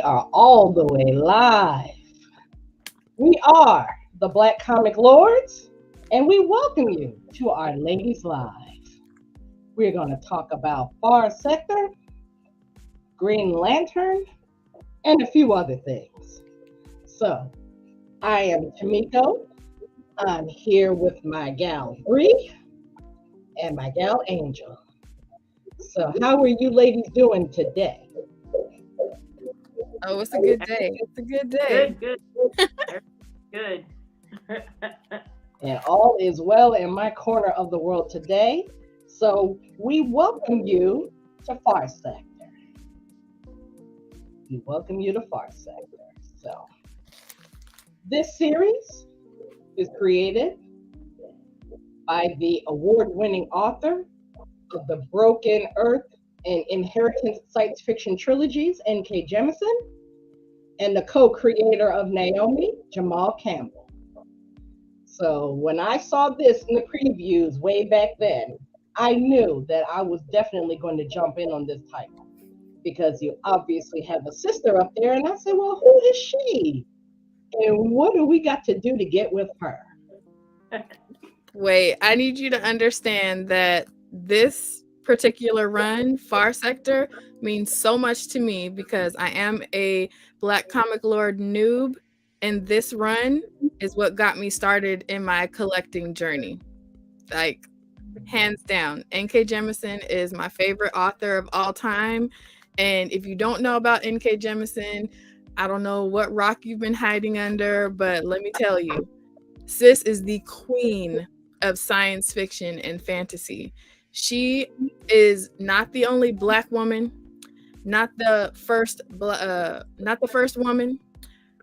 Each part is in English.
are all the way live. We are the Black Comic Lords, and we welcome you to our Ladies Live. We're going to talk about Far Sector, Green Lantern, and a few other things. So, I am Tameko. I'm here with my gal Bree and my gal Angel. So, how are you ladies doing today? Oh, it's a good day. It's a good day. Good. And all is well in my corner of the world today. So we welcome you to Far Sector. We welcome you to Far Sector. So this series is created by the award-winning author of the Broken Earth and Inheritance science fiction trilogies, N.K. Jemisin, and the co-creator of Naomi, Jamal Campbell. So when I saw this in the previews way back then, I knew that I was definitely going to jump in on this title because you obviously have a sister up there. And I said, well, who is she? And what do we got to do to get with her? Wait, I need you to understand that this particular run, Far Sector, means so much to me because I am a Black Comic Lord noob, and this run is what got me started in my collecting journey. Like, hands down, N.K. Jemisin is my favorite author of all time. And if you don't know about N.K. Jemisin, I don't know what rock you've been hiding under, but let me tell you, sis is the queen of science fiction and fantasy. She is not the only Black woman, not the first woman,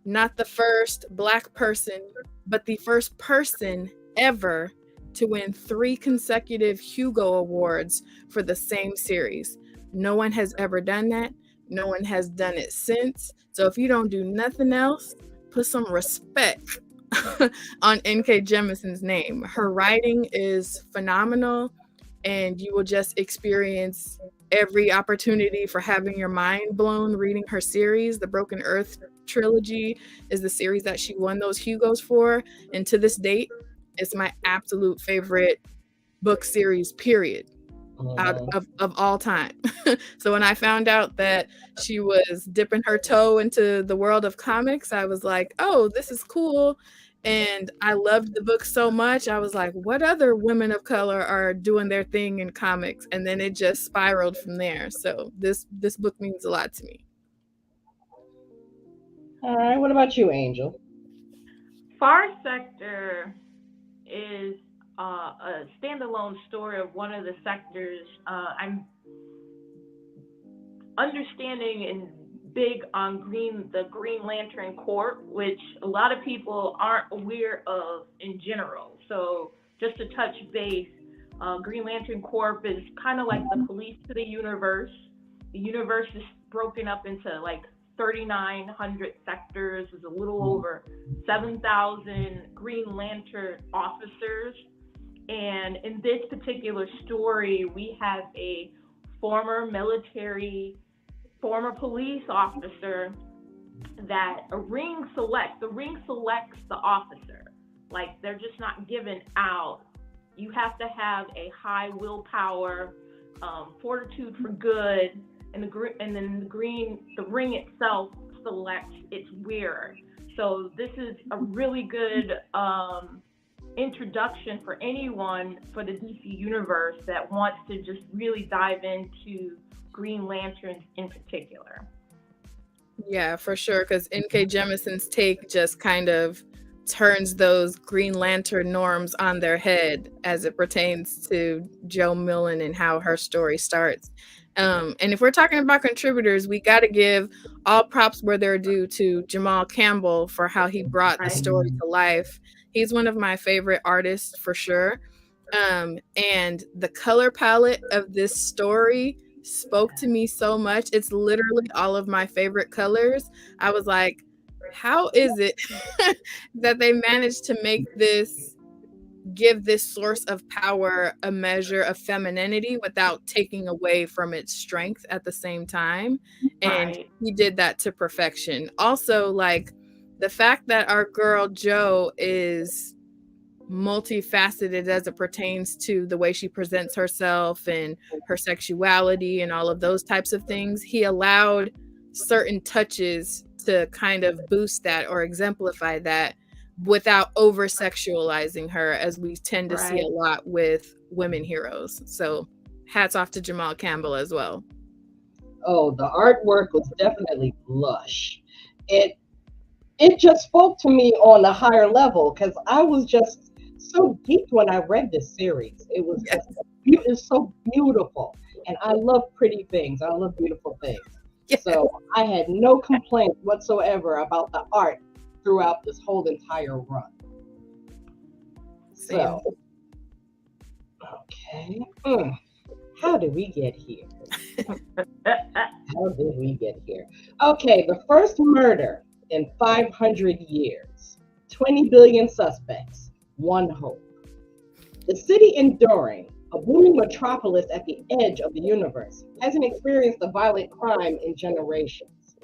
not the first Black person, but the first person ever to win 3 consecutive Hugo Awards for the same series. No one has ever done that. No one has done it since. So if you don't do nothing else, put some respect on N.K. Jemisin's name. Her writing is phenomenal, and you will just experience every opportunity for having your mind blown reading her series. The Broken Earth trilogy is the series that she won those Hugos for, and to this date, it's my absolute favorite book series, period, out of all time. So when I found out that she was dipping her toe into the world of comics, I was like, oh, this is cool. And I loved the book so much. I was like, what other women of color are doing their thing in comics? And then it just spiraled from there. So this book means a lot to me. All right, what about you, Angel? Far Sector is a standalone story of one of the sectors. I'm understanding and big on the Green Lantern Corps, which a lot of people aren't aware of in general. So just to touch base, Green Lantern Corps is kind of like the police to the universe. The universe is broken up into like 3,900 sectors. There's a little over 7,000 Green Lantern officers. And in this particular story, we have a former military, former police officer that the ring selects the officer. Like, they're just not given out. You have to have a high willpower, fortitude for good, and the ring itself selects its wearer. So this is a really good introduction for anyone for the DC universe that wants to just really dive into Green Lanterns in particular. Yeah, for sure, because N.K. Jemisin's take just kind of turns those Green Lantern norms on their head as it pertains to Jo Mullein and how her story starts. And if we're talking about contributors, we got to give all props where they're due to Jamal Campbell for how he brought the story to life. He's one of my favorite artists for sure. And the color palette of this story spoke to me so much. It's literally all of my favorite colors. I was like, how is it that they managed to make this give this source of power a measure of femininity without taking away from its strength at the same time. And Right. he did that to perfection. Also, like the fact that our girl Jo is multifaceted as it pertains to the way she presents herself and her sexuality and all of those types of things, he allowed certain touches to kind of boost that or exemplify that without over sexualizing her, as we tend to see a Right. lot with women heroes. So hats off to Jamal Campbell as well. Oh, the artwork was definitely lush. It just spoke to me on a higher level because I was just so deep when I read this series. It was Yes. just it's so beautiful, and I love pretty things. I love beautiful things. Yes. So I had no complaints whatsoever about the art throughout this whole entire run. Same. So, okay. How did we get here? How did we get here? Okay, the first murder in 500 years. 20 billion suspects. One hope. The city enduring, a booming metropolis at the edge of the universe, hasn't experienced a violent crime in generations.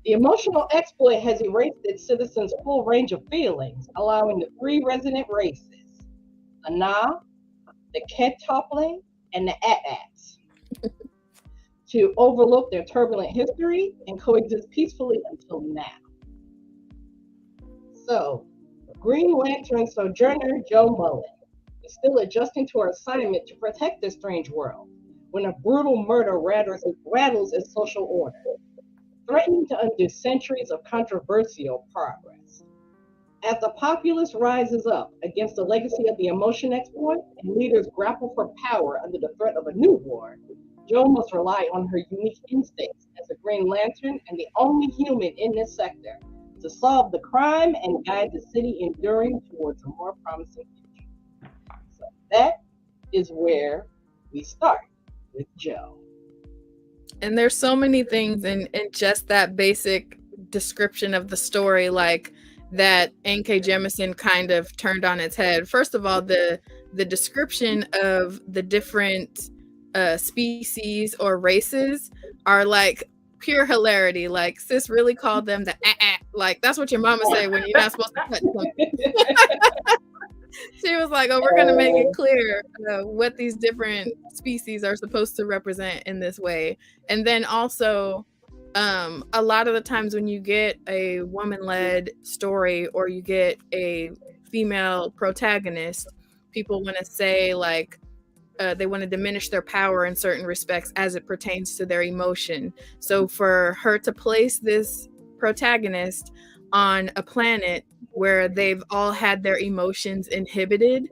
The emotional exploit has erased its citizens' full range of feelings, allowing the three resident races, the Na, the Ketople, and the At-Ats, to overlook their turbulent history and coexist peacefully until now. So, Green Lantern Sojourner Mullein is still adjusting to her assignment to protect this strange world when a brutal murder rattles its social order, threatening to undo centuries of controversial progress. As the populace rises up against the legacy of the emotion exploit and leaders grapple for power under the threat of a new war, Jo must rely on her unique instincts as a Green Lantern and the only human in this sector to solve the crime and guide the city enduring towards a more promising future. So that is where we start with Jo. And there's so many things in just that basic description of the story, like that N.K. Jemisin kind of turned on its head. First of all, the description of the different species or races are like pure hilarity. Like, sis really called them the like that's what your mama say when you're not supposed to touch something. She was like, oh, we're gonna make it clear what these different species are supposed to represent in this way. And then also a lot of the times when you get a woman-led story or you get a female protagonist, people want to say like they want to diminish their power in certain respects as it pertains to their emotion. So for her to place this protagonist on a planet where they've all had their emotions inhibited,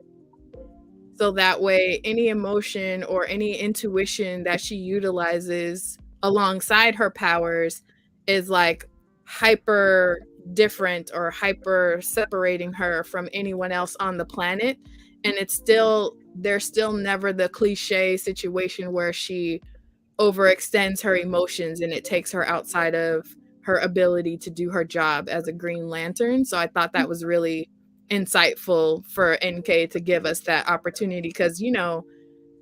so that way any emotion or any intuition that she utilizes alongside her powers is like hyper different or hyper separating her from anyone else on the planet. And there's still never the cliche situation where she overextends her emotions and it takes her outside of her ability to do her job as a Green Lantern. So I thought that was really insightful for NK to give us that opportunity, because, you know,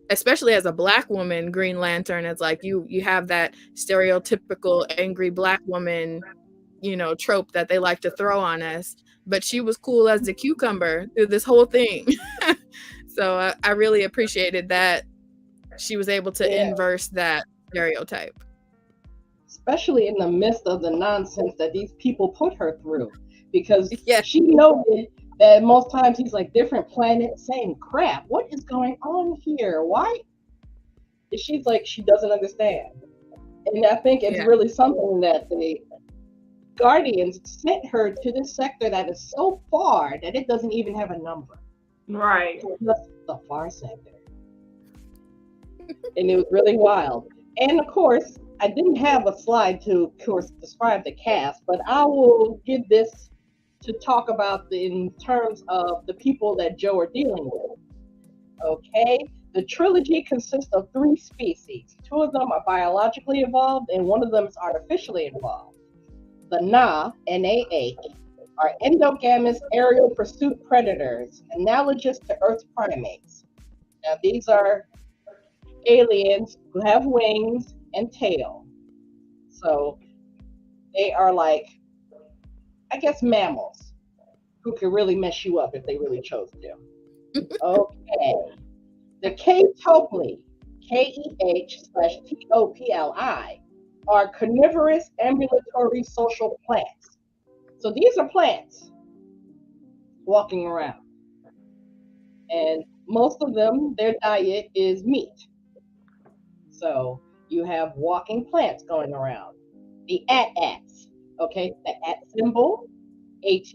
especially as a Black woman, Green Lantern is like you have that stereotypical angry Black woman, you know, trope that they like to throw on us. But she was cool as a cucumber through this whole thing. So I really appreciated that she was able to inverse that stereotype. Especially in the midst of the nonsense that these people put her through. Because she noted that most times he's like, different planet, same crap. What is going on here? Why? And she's like, she doesn't understand. And I think it's really something that the Guardians sent her to this sector that is so far that it doesn't even have a number. Right. Just the far sector. And it was really wild. And of course, I didn't have a slide to, of course, describe the cast, but I will give this to talk about in terms of the people that Jo are dealing with. Okay, the trilogy consists of 3 species. 2 of them are biologically evolved, and 1 of them is artificially evolved. The Na, N-A-H, are endogamous aerial pursuit predators, analogous to Earth's primates. Now, these are aliens who have wings and tail. So they are like, I guess, mammals who can really mess you up if they really chose to. Okay. The K-topli, Keh/Topli, are carnivorous ambulatory social plants. So these are plants walking around. And most of them, their diet is meat. So you have walking plants going around. The at-ats, okay, the at symbol, AT.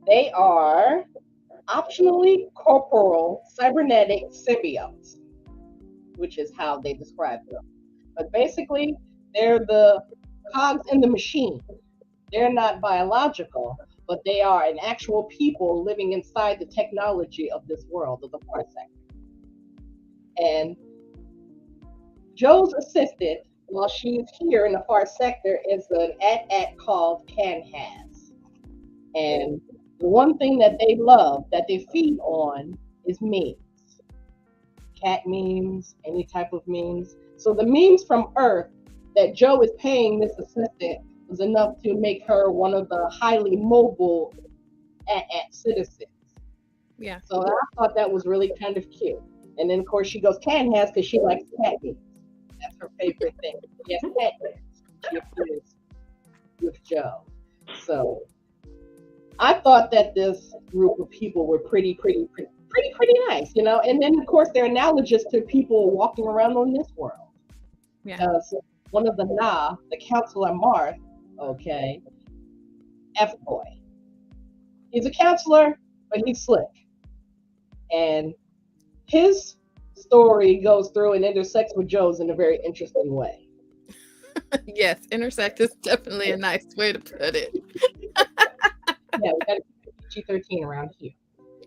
They are optionally corporal cybernetic symbiotes, which is how they describe them. But basically, they're the cogs in the machine. They're not biological, but they are an actual people living inside the technology of this world, of the far sector. And Joe's assistant, while she's here in the far sector, is an at called Canhas. And the one thing that they love, that they feed on, is memes. Cat memes, any type of memes. So the memes from Earth that Joe is paying this assistant was enough to make her one of the highly mobile at citizens. Yeah. So I thought that was really kind of cute. And then, of course, she goes Canhas because she likes cat memes. That's her favorite thing. Yes, cat memes. She appears with Joe. So I thought that this group of people were pretty nice, you know. And then, of course, they're analogous to people walking around on this world. Yeah. So one of the the counselor Marth, okay, F-boy. He's a counselor, but he's slick. And his story goes through and intersects with Joe's in a very interesting way. Yes, intersect is definitely a nice way to put it. Yeah, we got to keep G13 around here.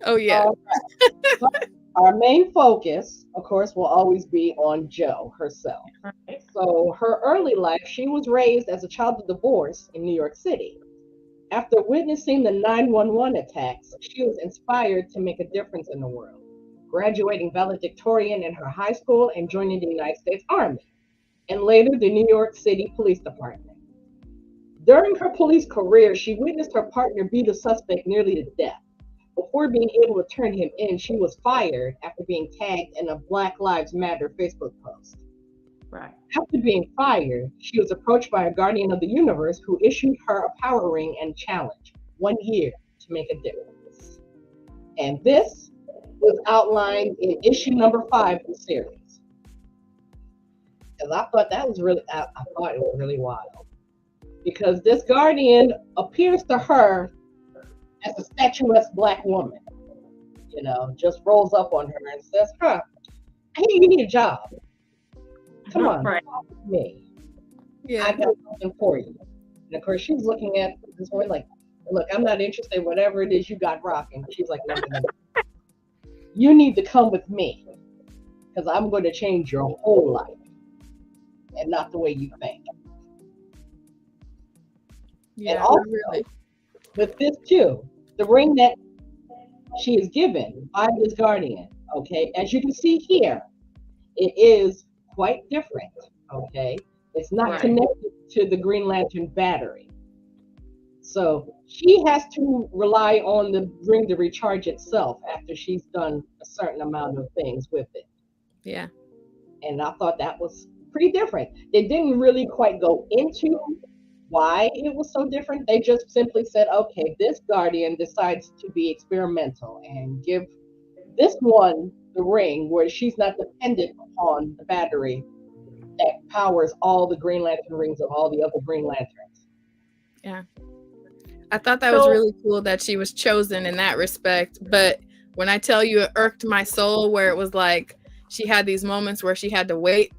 Oh, yeah. Right. So our main focus, of course, will always be on Joe herself. Right. So her early life, she was raised as a child of divorce in New York City. After witnessing the 9/11 attacks, she was inspired to make a difference in the world, graduating valedictorian in her high school and joining the United States Army, and later the New York City Police Department. During her police career, she witnessed her partner beat a suspect nearly to death. Before being able to turn him in, she was fired after being tagged in a Black Lives Matter Facebook post. Right. After being fired, she was approached by a guardian of the universe who issued her a power ring and challenge 1 year to make a difference. And this was outlined in issue number 5 of the series. Because I thought that was really, I thought it was really wild. Because this guardian appears to her as a statuesque black woman, you know, just rolls up on her and says, I hear you need a job. Come on, Right. talk with me. Yeah. I got something for you. And of course, she's looking at this one like, look, I'm not interested, whatever it is you got rocking. She's like, no. You need to come with me because I'm going to change your whole life and not the way you think. Yeah, and also, really. with this too, the ring that she is given by this guardian, okay, as you can see here, it is quite different, okay? It's not Right. connected to the Green Lantern battery. So she has to rely on the ring to recharge itself after she's done a certain amount of things with it. Yeah. And I thought that was pretty different. They didn't really quite go into why it was so different. They just simply said, okay, this guardian decides to be experimental and give this one the ring where she's not dependent upon the battery that powers all the Green Lantern rings of all the other Green Lanterns. Yeah. I thought that was really cool that she was chosen in that respect. But when I tell you it irked my soul, where it was like she had these moments where she had to wait,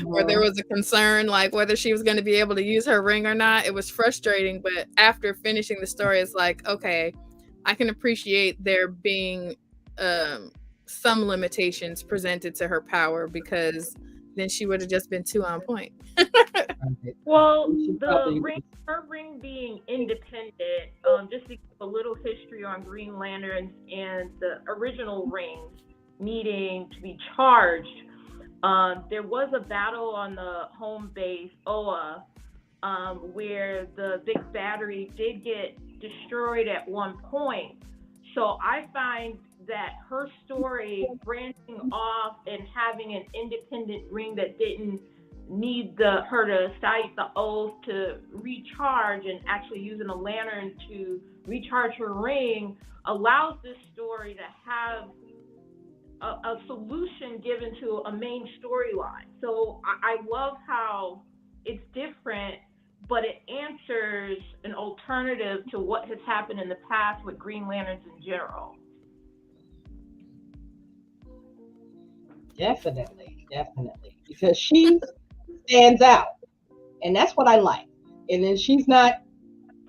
where there was a concern like whether she was going to be able to use her ring or not. It was frustrating. But after finishing the story, it's like, okay, I can appreciate there being some limitations presented to her power because then she would have just been too on point. Well, She probably her ring being independent, just to give a little history on Green Lanterns and the original rings needing to be charged. There was a battle on the home base, Oa, where the big battery did get destroyed at one point. So I find that her story branching off and having an independent ring that didn't need her to cite the oath to recharge and actually using a lantern to recharge her ring allows this story to have a solution given to a main storyline. So I love how it's different, but it answers an alternative to what has happened in the past with Green Lanterns in general. Definitely. Because she stands out. And that's what I like. And then she's not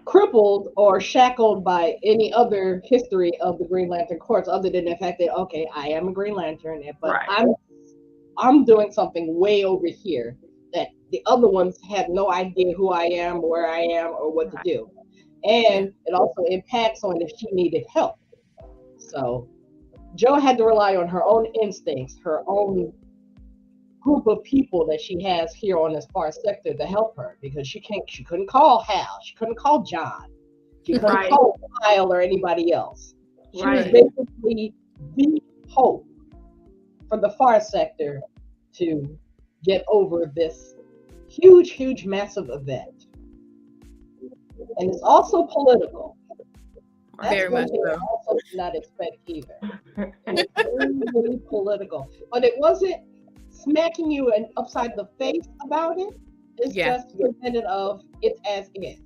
crippled or shackled by any other history of the Green Lantern Corps other than the fact that, okay, I am a Green Lantern, but right. I'm doing something way over here that the other ones have no idea who I am, where I am, or what to do. And it also impacts on if she needed help. So Jo had to rely on her own instincts, her own group of people that she has here on this far sector to help her, because she couldn't call Hal, she couldn't call John, she couldn't call Kyle or anybody else. She was basically the hope for the far sector to get over this huge, massive event. And it's also political. That's very much so. I also did not expect either. It was really political, but it wasn't smacking you upside the face about it. It's just presented of it's as is.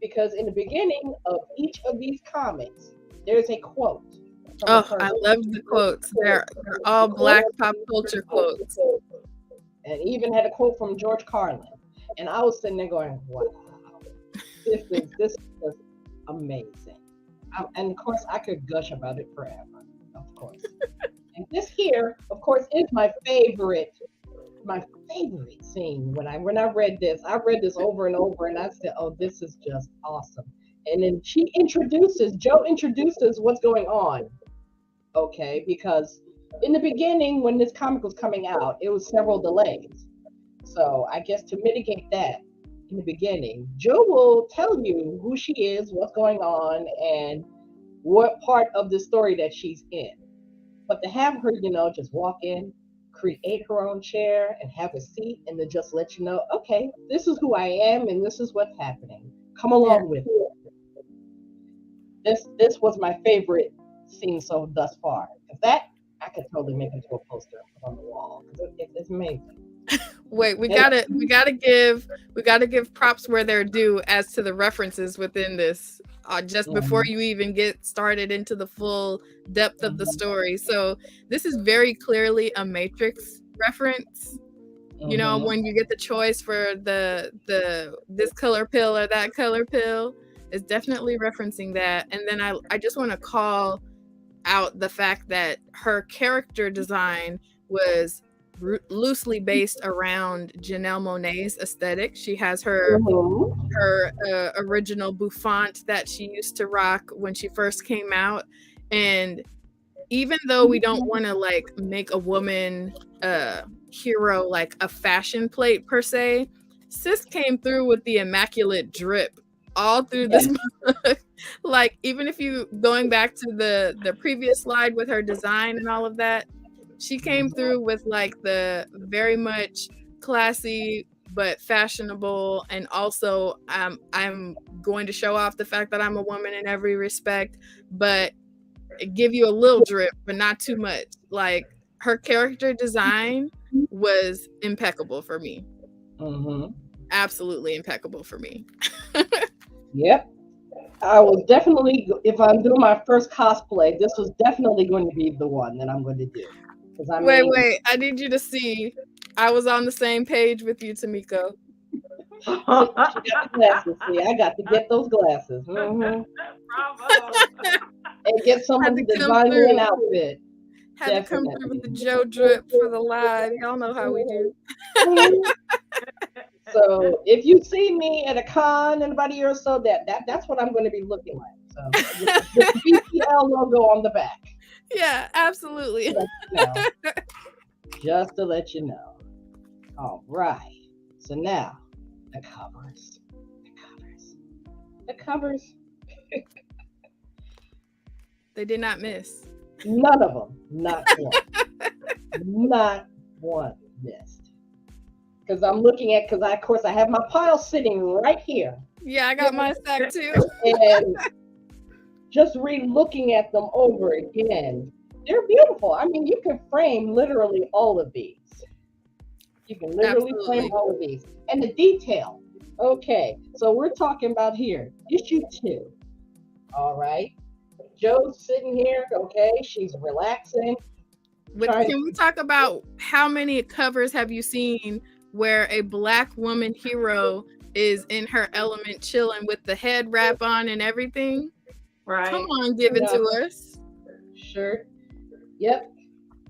Because in the beginning of each of these comics, there's a quote. Oh, I love the quotes. They're all Black pop culture quotes. And even had a quote from George Carlin. And I was sitting there going, wow, this is just amazing. And of course, I could gush about it forever, of course. And this here, of course, is my favorite scene. When I read this, I read this over and over, and I said, "Oh, this is just awesome." And then Jo introduces what's going on. Okay, because in the beginning, when this comic was coming out, it was several delays. So I guess to mitigate that in the beginning, Jo will tell you who she is, what's going on, and what part of the story that she's in. But to have her, just walk in, create her own chair, and have a seat, and then just let you know, okay, this is who I am, and this is what's happening. Come along with it. This was my favorite scene thus far. Because that I could totally make into a poster on the wall. It's amazing. Wait, we gotta give props where they're due as to the references within this. Just before you even get started into the full depth of the story. So this is very clearly a Matrix reference. When you get the choice for the this color pill or that color pill, it's definitely referencing that. And then I just want to call out the fact that her character design was loosely based around Janelle Monáe's aesthetic. She has her original bouffant that she used to rock when she first came out, and even though we don't want to make a woman hero like a fashion plate per se, sis came through with the immaculate drip all through this book. Even if you going back to the previous slide with her design and all of that, she came through with the very much classy but fashionable, and also I'm going to show off the fact that I'm a woman in every respect, but give you a little drip, but not too much. Her character design was impeccable for me. Absolutely impeccable for me. Yep. I was definitely, if I'm doing my first cosplay, this was definitely going to be the one that I'm going to do. Wait, I need you to see. I was on the same page with you, Tameko. She got the glasses. See, I got to get those glasses. Bravo. And get someone to design me an outfit. Had to come through with the Joe drip for the live. Y'all know how we do. So if you see me at a con in about a year or so, that's what I'm going to be looking like. So with the BCL logo on the back. Yeah, absolutely. Just to let you know. All right. So now the covers. The covers. They did not miss. None of them. Not one. Not one missed. Because I'm looking at, of course, I have my pile sitting right here. Yeah, I got my stack too. And just re-looking at them over again, they're beautiful. I mean, you can frame literally all of these. You can literally frame all of these. And the detail. Okay, so we're talking about here, issue 2. All right. Joe's sitting here, okay, she's relaxing. Can we talk about how many covers have you seen where a Black woman hero is in her element chilling with the head wrap on and everything? Right. Come on, give it to us. Sure. Yep.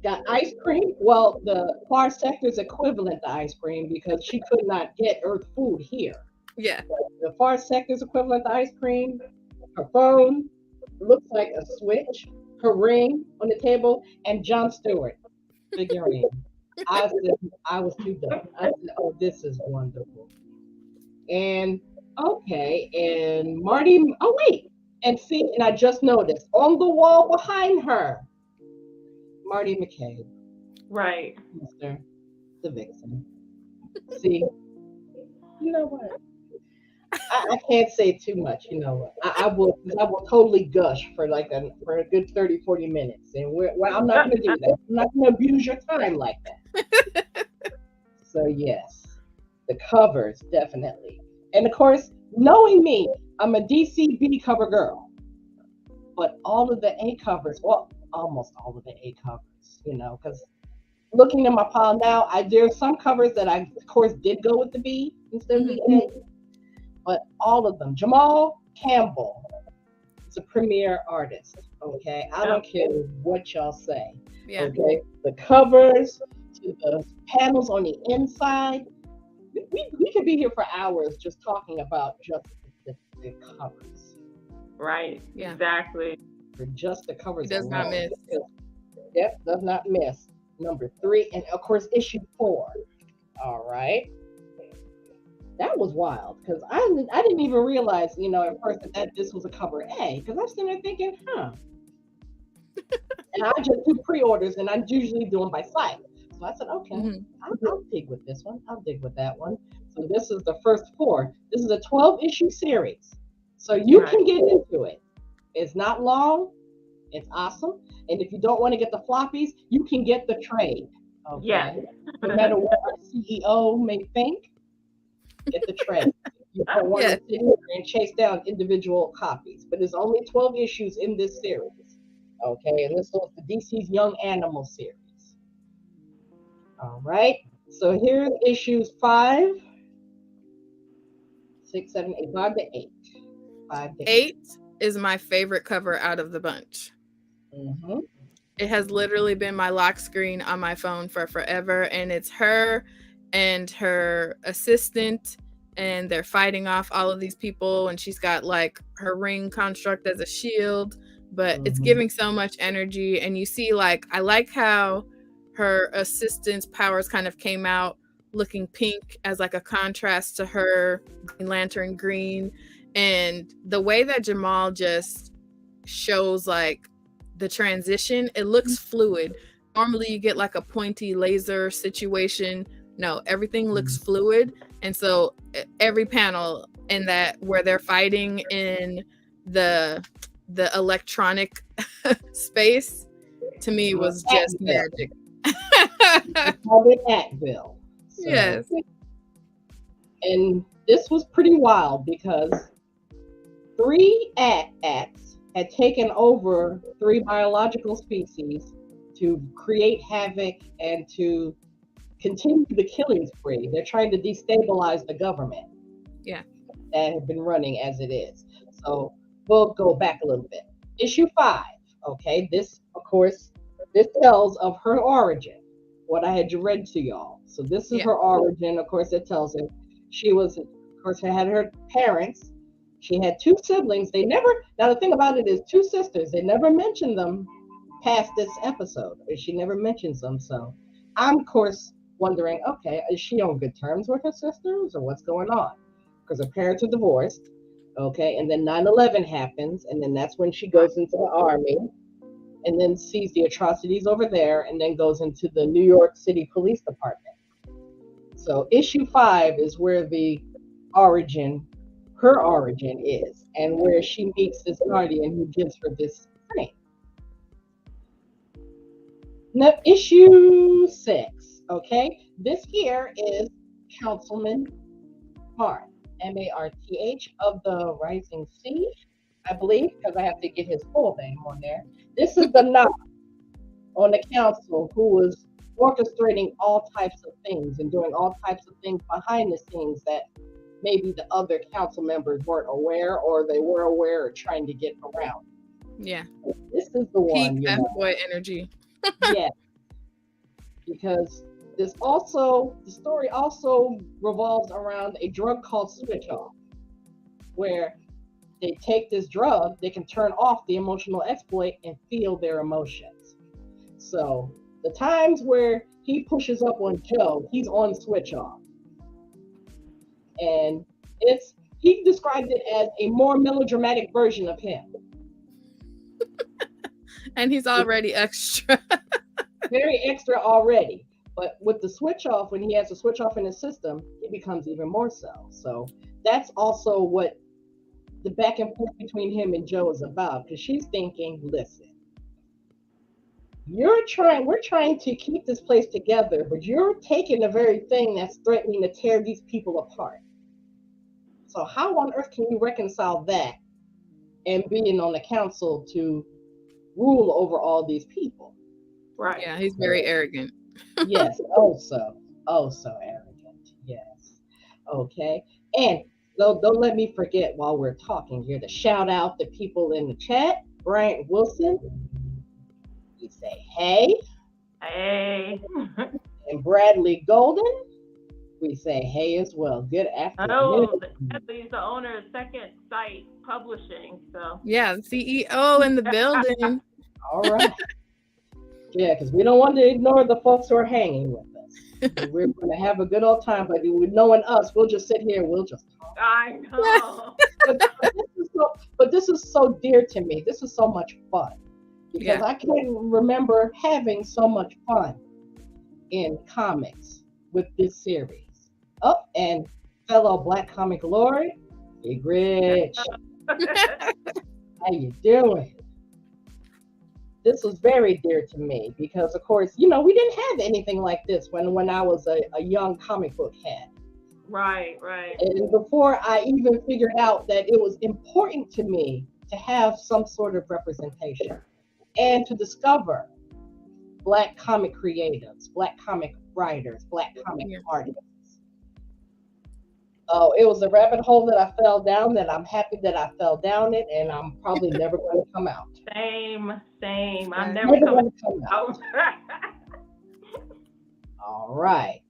Got ice cream. Well, the far sector is equivalent to ice cream because she could not get Earth food here. Yeah. The far sector is equivalent to ice cream. Her phone looks like a switch. Her ring on the table, and Jon Stewart figurine. I was too dumb. I said, "Oh, this is wonderful." And okay, and Marty. Oh wait, and see, and I just noticed on the wall behind her, Marty McCabe. Right. Mr. the Vixen. See, you know what? I can't say too much, you know. I will totally gush for a good 30, 40 minutes. And I'm not gonna do that. I'm not gonna abuse your time like that. So yes, the covers definitely. And of course, knowing me, I'm a DC B cover girl. But all of the A covers, well, almost all of the A covers, you know, because looking at my pile now, there's some covers that I of course did go with the B instead of the A. But all of them. Jamal Campbell is a premier artist. Okay, I don't care what y'all say. Yeah. Okay, the covers to the panels on the inside. We could be here for hours just talking about just the covers. Right. Yeah. Exactly. For just the covers. He does not miss. Yep, does not miss. Number 3, and of course issue 4. All right. That was wild because I didn't even realize, you know, at first that this was a cover A because I'm sitting there thinking, and I just do pre-orders and I usually do them by sight. So I said, okay, I'll dig with this one. I'll dig with that one. So this is the first 4. This is a 12-issue series. So you can get into it. It's not long. It's awesome. And if you don't want to get the floppies, you can get the trade. Okay. Yeah. No matter what the CEO may think, get the trade. You don't want to sit here and chase down individual copies. But there's only 12 issues in this series. Okay, and this was the DC's Young Animal series. All right. So here's issues 5, 6, 7, 8, 5 to 8. 5 to 8 is my favorite cover out of the bunch. Mm-hmm. It has literally been my lock screen on my phone for forever, and it's her and her assistant, and they're fighting off all of these people, and she's got like her ring construct as a shield, but it's giving so much energy. And you see, like, I like how her assistant's powers kind of came out looking pink as like a contrast to her Green Lantern green, and the way that Jamal just shows like the transition, it looks fluid. Normally you get like a pointy laser situation. No, everything looks fluid. And so every panel in that where they're fighting in the electronic space, to me was just magic. Called it Actville. So, yes. And this was pretty wild because 3 acts had taken over 3 biological species to create havoc and to continue the killing spree. They're trying to destabilize the government. Yeah. That had been running as it is. So we'll go back a little bit. Issue 5. Okay, this this tells of her origin, what I had read to y'all. So this is Yeah. her origin. Of course, it tells it. She was, of course, had her parents. She had two siblings. They never, now the thing about it is two sisters. They never mentioned them past this episode. She never mentions them. So I'm, of course, wondering, okay, is she on good terms with her sisters or what's going on? Because her parents are divorced. Okay, and then 9/11 happens, and then that's when she goes into the army and then sees the atrocities over there and then goes into the New York City Police Department. So issue 5 is where the origin, her origin is, and where she meets this guardian who gives her this training. Now, issue 6, okay? This here is Councilman Marth, Marth, of the Rising Sea, I believe, because I have to get his full name on there. This is the knock on the council who was orchestrating all types of things and doing all types of things behind the scenes that maybe the other council members weren't aware, or they were aware or trying to get around. Yeah. This is the one, Peak F-boy energy. Yeah. Because this also, the story also revolves around a drug called Switch Off, where they take this drug, they can turn off the emotional exploit and feel their emotions. So the times where he pushes up on Joe, he's on Switch Off. And he described it as a more melodramatic version of him. And he's already extra. Very extra already. But with the switch off, when he has a switch off in his system, it becomes even more so. So that's also what the back and forth between him and Joe is about. Because she's thinking, listen, we're trying to keep this place together, but you're taking the very thing that's threatening to tear these people apart. So how on earth can you reconcile that and being on the council to rule over all these people? Right. Yeah, he's very arrogant. Yes, oh so arrogant. Yes. Okay. And don't let me forget while we're talking here to shout out the people in the chat. Bryant Wilson, we say hey. Hey. And Bradley Golden, we say hey as well. Good afternoon. Oh, he's the owner of Second Sight Publishing. So Yeah, CEO in the building. All right. Yeah, because we don't want to ignore the folks who are hanging with us. We're going to have a good old time, but knowing us, we'll just sit here and we'll just talk. I know. But this is so dear to me. This is so much fun. Because I can remember having so much fun in comics with this series. Oh, and fellow Black Comic Lord, Big Rich. How you doing? This was very dear to me because, of course, we didn't have anything like this when I was a young comic book head. Right. And before I even figured out that it was important to me to have some sort of representation and to discover Black comic creatives, Black comic writers, Black comic artists. Oh, it was a rabbit hole that I fell down that I'm happy that I fell down it, and I'm probably never going to come out. Same. I'm Never never going coming to come out. out. All right.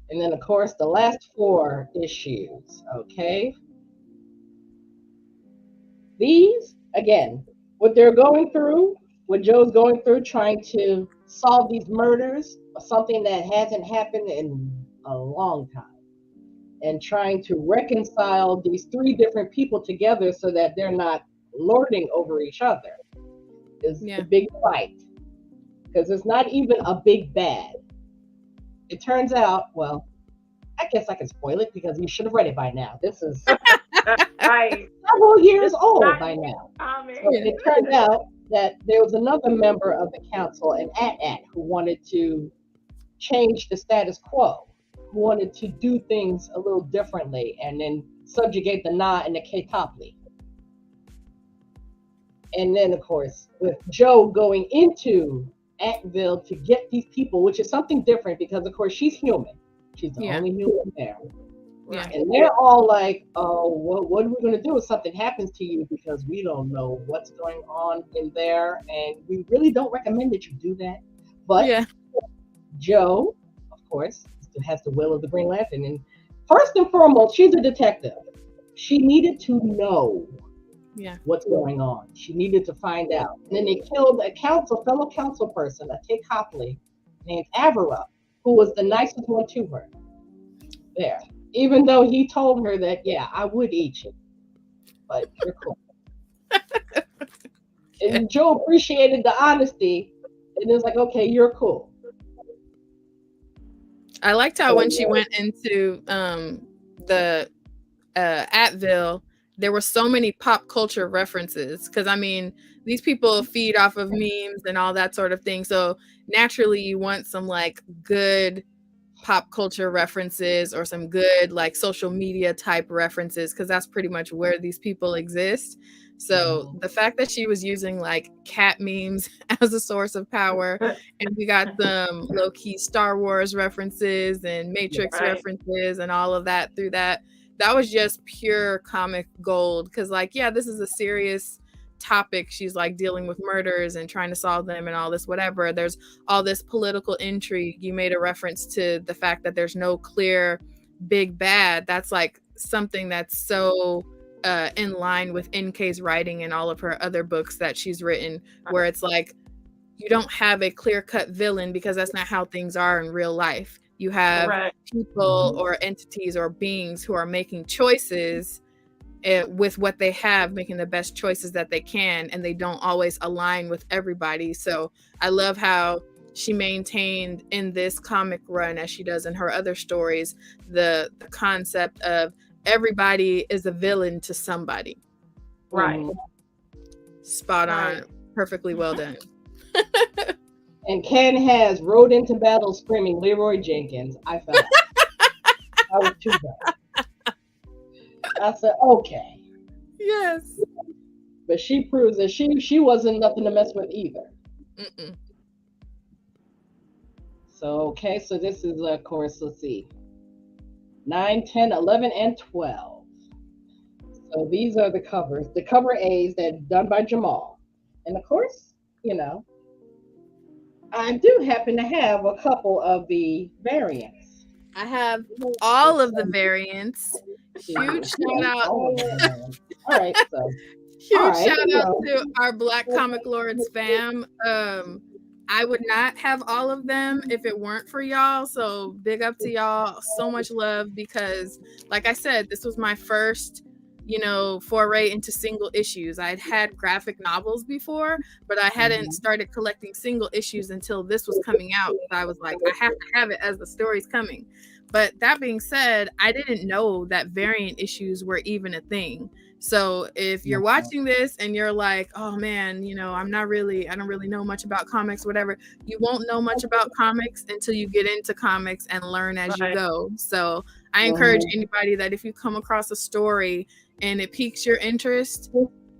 And then, of course, the last 4 issues, okay? These, again, what they're going through, what Joe's going through, trying to solve these murders, something that hasn't happened in a long time, and trying to reconcile these 3 different people together so that they're not lording over each other, is the big fight. Because it's not even a big bad. It turns out, well, I guess I can spoil it because you should have read it by now. This is Right. several years old by now. So it turned out that there was another member of the council, an AT-AT, who wanted to change the status quo, who wanted to do things a little differently and then subjugate the Na and the Ketapli. And then, of course, with Joe going into Actville to get these people, which is something different because, of course, she's human. She's the only human there. Yeah. And they're all like, oh, what are we going to do if something happens to you? Because we don't know what's going on in there. And we really don't recommend that you do that. But Yeah. Joe, of course, has the will of the Green Lantern. And first and foremost, she's a detective. She needed to know what's going on. She needed to find out. And then they killed a fellow council person, a Tate Copley, named Avera, who was the nicest one to her. There. Even though he told her that, yeah, I would eat you, but you're cool. And Joe appreciated the honesty, and it was like, okay, you're cool. I liked how when she went into the Atville, there were so many pop culture references. Because, I mean, these people feed off of memes and all that sort of thing. So naturally, you want some like good pop culture references or some good like social media type references, because that's pretty much where these people exist. So the fact that she was using like cat memes as a source of power, and we got some low-key Star Wars references and Matrix references and all of that through that was just pure comic gold. Because like, yeah, this is a serious topic. She's like dealing with murders and trying to solve them and all this whatever. There's all this political intrigue. You made a reference to the fact that there's no clear big bad. That's like something that's so in line with NK's writing and all of her other books that she's written, where it's like you don't have a clear-cut villain, because that's not how things are in real life. You have people or entities or beings who are making choices with what they have, making the best choices that they can, and they don't always align with everybody. So I love how she maintained in this comic run, as she does in her other stories, the concept of everybody is a villain to somebody. Right. Spot on. Perfectly well done. And Ken has rode into battle screaming Leroy Jenkins. I felt that was too bad. I said, okay. Yes. But she proves that she wasn't nothing to mess with either. Mm-mm. So this is, of course, let's see, 9, 10, 11, and 12. So these are the covers. The cover A's that are done by Jamal. And of course, I do happen to have a couple of the variants. I have all of the variants. Huge shout out. All right, so huge shout out to our Black Comic Lords fam. I would not have all of them if it weren't for y'all. So big up to y'all. So much love, because like I said, this was my first, foray into single issues. I'd had graphic novels before, but I hadn't started collecting single issues until this was coming out. I was like, I have to have it as the story's coming. But that being said, I didn't know that variant issues were even a thing. So if you're watching this and you're like, oh man, I don't really know much about comics, whatever, you won't know much about comics until you get into comics and learn as you go. So I encourage anybody that if you come across a story and it piques your interest,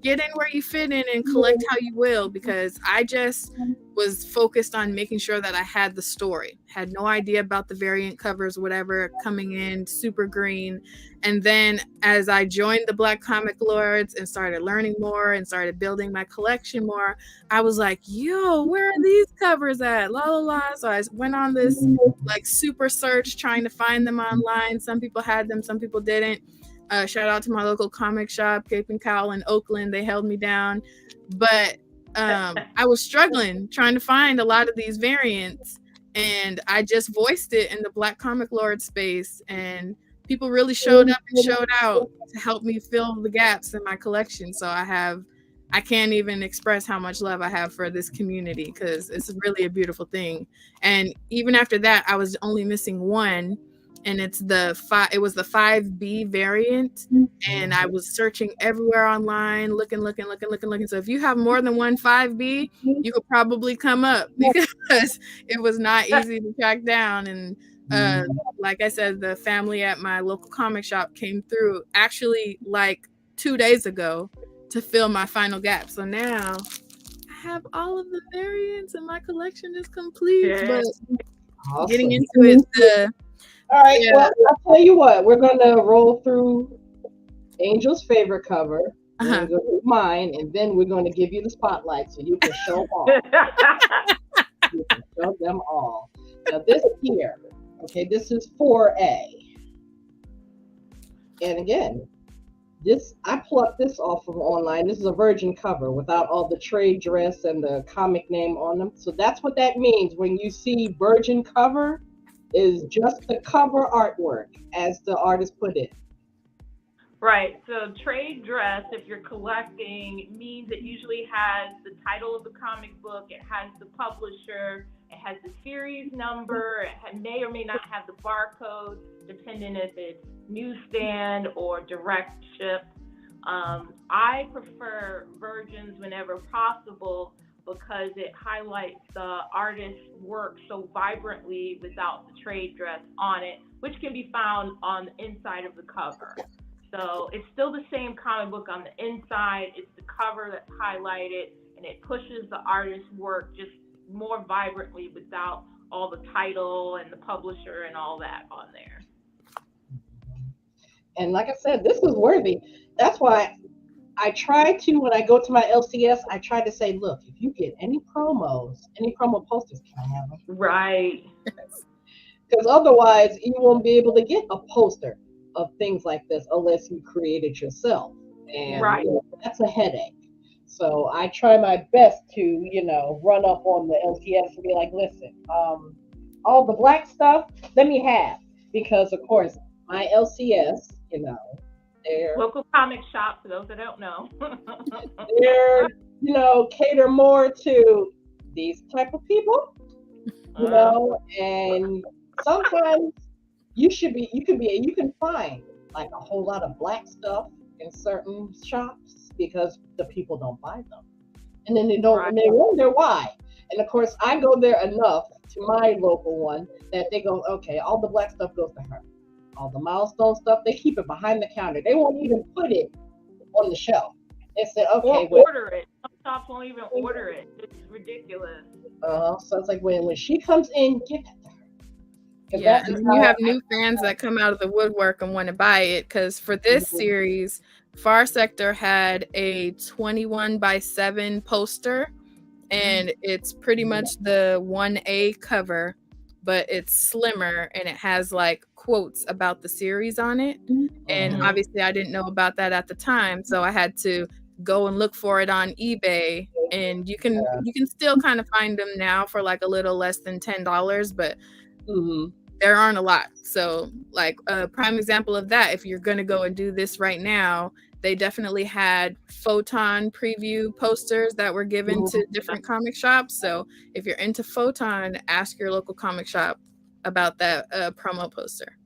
get in where you fit in and collect how you will, because I just was focused on making sure that I had the story. Had no idea about the variant covers, whatever, coming in super green. And then as I joined the Black Comic Lords and started learning more and started building my collection more, I was like, yo, where are these covers at? La la la. So I went on this like super search trying to find them online. Some people had them, some people didn't. Shout out to my local comic shop, Cape and Cowl in Oakland. They held me down. But I was struggling trying to find a lot of these variants. And I just voiced it in the Black Comic Lord space. And people really showed up and showed out to help me fill the gaps in my collection. So I can't even express how much love I have for this community, because it's really a beautiful thing. And even after that, I was only missing one. And it was the 5B variant. And I was searching everywhere online, looking. So if you have more than one 5B, you could probably come up, because it was not easy to track down. And like I said, the family at my local comic shop came through actually like 2 days ago to fill my final gap. So now I have all of the variants and my collection is complete. But getting into it, all right, well, I'll tell you what, we're going to roll through Angel's favorite cover, we're going to go through mine, and then we're going to give you the spotlight so you can show off. You can show them all. Now this here, okay, this is 4A. And again, I plucked this off of online. This is a virgin cover without all the trade dress and the comic name on them. So that's what that means when you see virgin cover, is just the cover artwork as the artist put it. Right. So trade dress, if you're collecting, means it usually has the title of the comic book, it has the publisher, it has the series number, it may or may not have the barcode, depending if it's newsstand or direct ship. I prefer virgins whenever possible because it highlights the artist's work so vibrantly without the trade dress on it, which can be found on the inside of the cover. So it's still the same comic book on the inside. It's the cover that's highlighted, and it pushes the artist's work just more vibrantly without all the title and the publisher and all that on there. And like I said, this is worthy. That's why I try to, when I go to my LCS, I try to say, look, if you get any promo posters, can I have them? Right. Because otherwise, you won't be able to get a poster of things like this unless you create it yourself. And right. That's a headache. So I try my best to, run up on the LCS and be like, listen, all the black stuff, let me have. Because, of course, my LCS, they're local comic shop, for those that don't know. They're, cater more to these type of people, and sometimes you can find like a whole lot of black stuff in certain shops because the people don't buy them. And then they wonder why. And of course I go there enough to my local one that they go, okay, all the black stuff goes to her. All the milestone stuff, they keep it behind the counter. They won't even put it on the shelf. They say, okay, order it. Some shops won't even order it. It's ridiculous. So it's like when she comes in, give it to her. Yeah, and you have new fans that come out of the woodwork and want to buy it, because for this series, Far Sector had a 21x7 poster, and it's pretty much the 1A cover, but it's slimmer and it has like quotes about the series on it. And obviously I didn't know about that at the time, so I had to go and look for it on eBay, and you can still kind of find them now for like a little less than $10, but there aren't a lot. So like a prime example of that, if you're going to go and do this right now, they definitely had Photon preview posters that were given to different comic shops. So if you're into Photon, ask your local comic shop about that promo poster.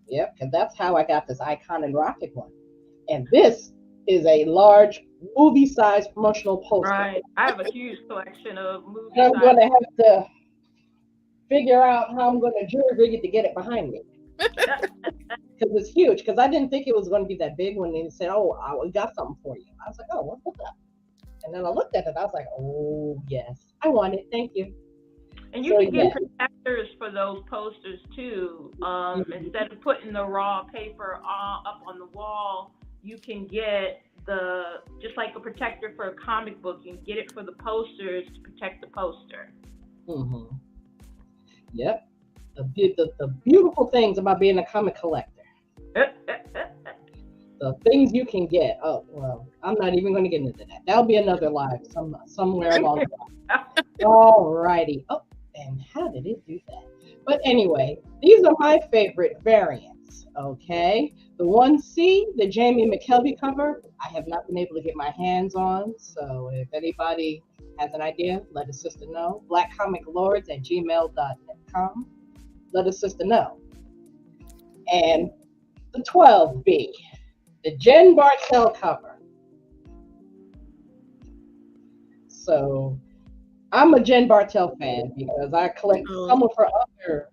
Yep, and that's how I got this Icon and Rocket one. And this is a large movie-sized promotional poster. Right. I have a huge collection of movies. I'm going to have to figure out how I'm going to jury rig it to get it behind me. Because it's huge. Because I didn't think it was going to be that big when they said, "Oh, we got something for you." I was like, "Oh, what's that?" And then I looked at it. I was like, "Oh, yes, I want it. Thank you." And you can get protectors for those posters too. Instead of putting the raw paper up on the wall, you can get just like a protector for a comic book. You can get it for the posters to protect the poster. Yep. The beautiful things about being a comic collector. The things you can get. Oh, well, I'm not even going to get into that. That'll be another live somewhere along the line. All righty. Oh, and how did it do that? But anyway, these are my favorite variants, okay? The 1C, the Jamie McKelvey cover, I have not been able to get my hands on, so if anybody has an idea, let a sister know. blackcomiclords@gmail.com. Let a sister know. And the 12B, the Jen Bartel cover. So I'm a Jen Bartel fan because I collect some of her other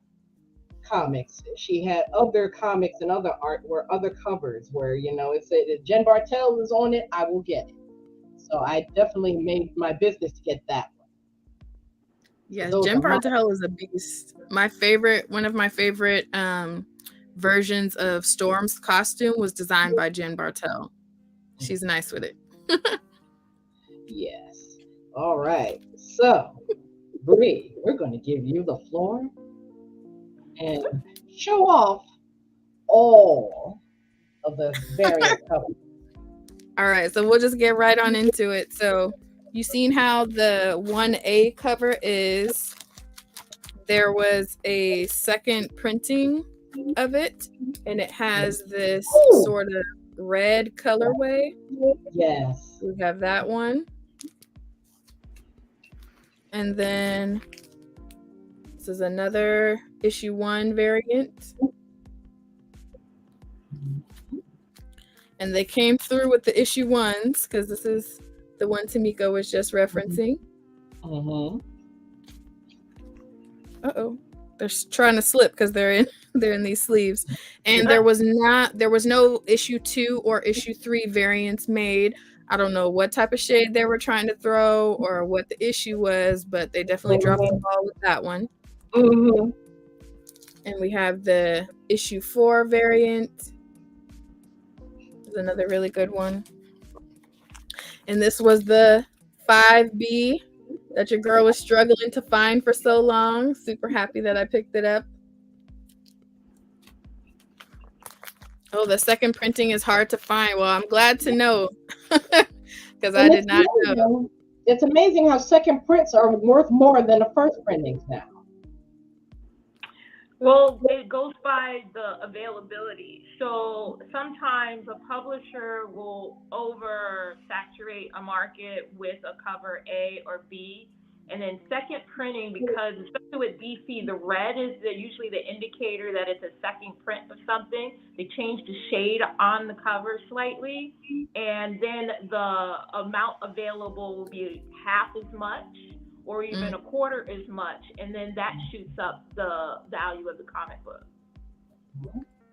comics. She had other comics and other art where other covers where, it said if Jen Bartel is on it, I will get it. So I definitely made my business to get that one. Yes, Jen Bartel is a beast. One of my favorite versions of Storm's costume was designed by Jen Bartel. She's nice with it. Yes. All right. So Bree, we're going to give you the floor and show off all of the variant covers. All right, so we'll just get right on into it. So you seen how the 1A cover is. There was a second printing of it, and it has this sort of red colorway. Yes. We have that one. And then this is another issue 1 variant. And they came through with the issue 1s because this is the one Tameko was just referencing. Mm-hmm. Uh-oh. They're trying to slip because they're in these sleeves. And there was no issue 2 or issue 3 variants made. I don't know what type of shade they were trying to throw or what the issue was, but they definitely dropped the ball with that one. Mm-hmm. And we have the issue 4 variant. This is another really good one. And this was the 5B that your girl was struggling to find for so long. Super happy that I picked it up. Oh, the second printing is hard to find. Well, I'm glad to know because I did not know. It's amazing how second prints are worth more than the first printings now. Well, it goes by the availability. So sometimes a publisher will oversaturate a market with a cover A or B. And then second printing, because especially with DC, the red is usually the indicator that it's a second print of something. They change the shade on the cover slightly, and then the amount available will be half as much or even a quarter as much, and then that shoots up the value of the comic book.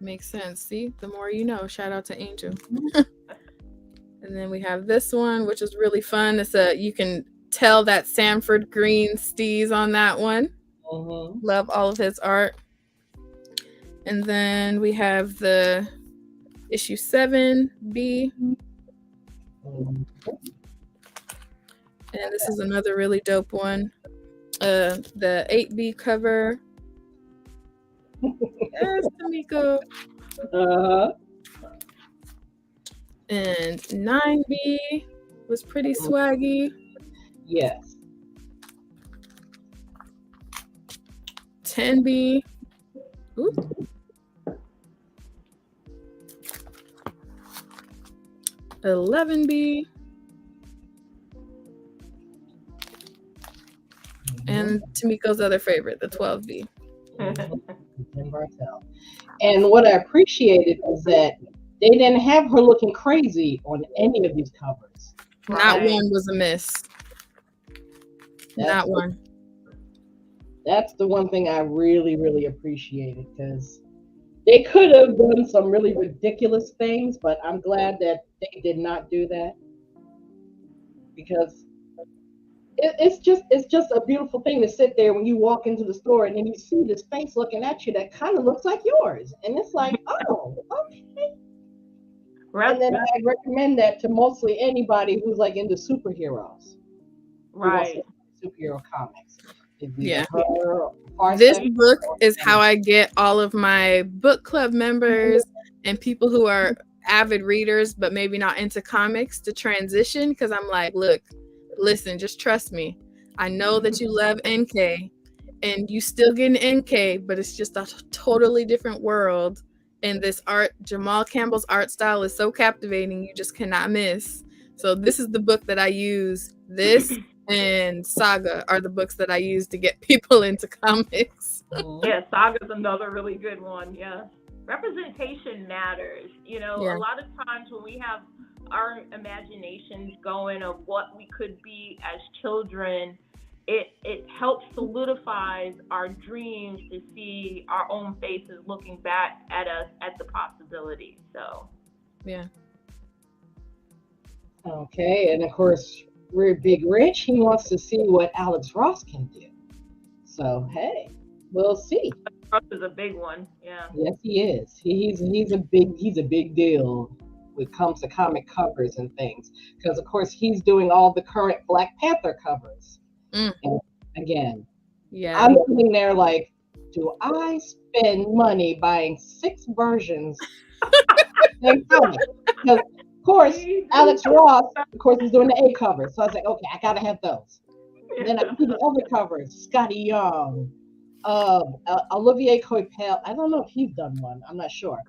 Makes sense. See, the more you know. Shout out to Angel. And then we have this one, which is really fun. You can tell that Sanford Green steez on that one. Mm-hmm. Love all of his art. And then we have the issue 7B. Mm-hmm. And this is another really dope one. The 8B cover. Yes, Tameko. And 9B was pretty swaggy. Yes. 10B. Ooh. 11B. And Tameko's other favorite, the 12B. And what I appreciated was that they didn't have her looking crazy on any of these covers. Not one was a miss. Not one. That's the one thing I really, really appreciated, because they could have done some really ridiculous things, but I'm glad that they did not do that, because it's just a beautiful thing to sit there when you walk into the store and then you see this face looking at you that kind of looks like yours, and it's like, oh, okay. Right. And then I recommend that to mostly anybody who's like into superheroes. Right. Superhero comics. Yeah. This book is how I get all of my book club members and people who are avid readers but maybe not into comics to transition, because I'm like, look, listen, just trust me. I know that you love NK and you still get an NK, but it's just a totally different world. And this art, Jamal Campbell's art style is so captivating, you just cannot miss. So this is the book that I use. This and Saga are the books that I use to get people into comics. Yeah, Saga's another really good one. Yeah. Representation matters. You know, a lot of times when we have our imaginations going of what we could be as children, it helps solidifies our dreams to see our own faces looking back at us at the possibility. So, yeah. Okay, and of course, we're Big Rich. He wants to see what Alex Ross can do. So, hey, we'll see. Ross is a big one. Yeah. Yes, he is. He's a big deal when it comes to comic covers and things, because of course he's doing all the current Black Panther covers. And again. Yeah. I'm sitting there like, do I spend money buying 6 versions and comic? Because of course, Alex Ross, of course, is doing the A cover. So I was like, okay, I gotta have those. And then I see the other covers, Scotty Young, Olivier Coipel. I don't know if he's done one. I'm not sure.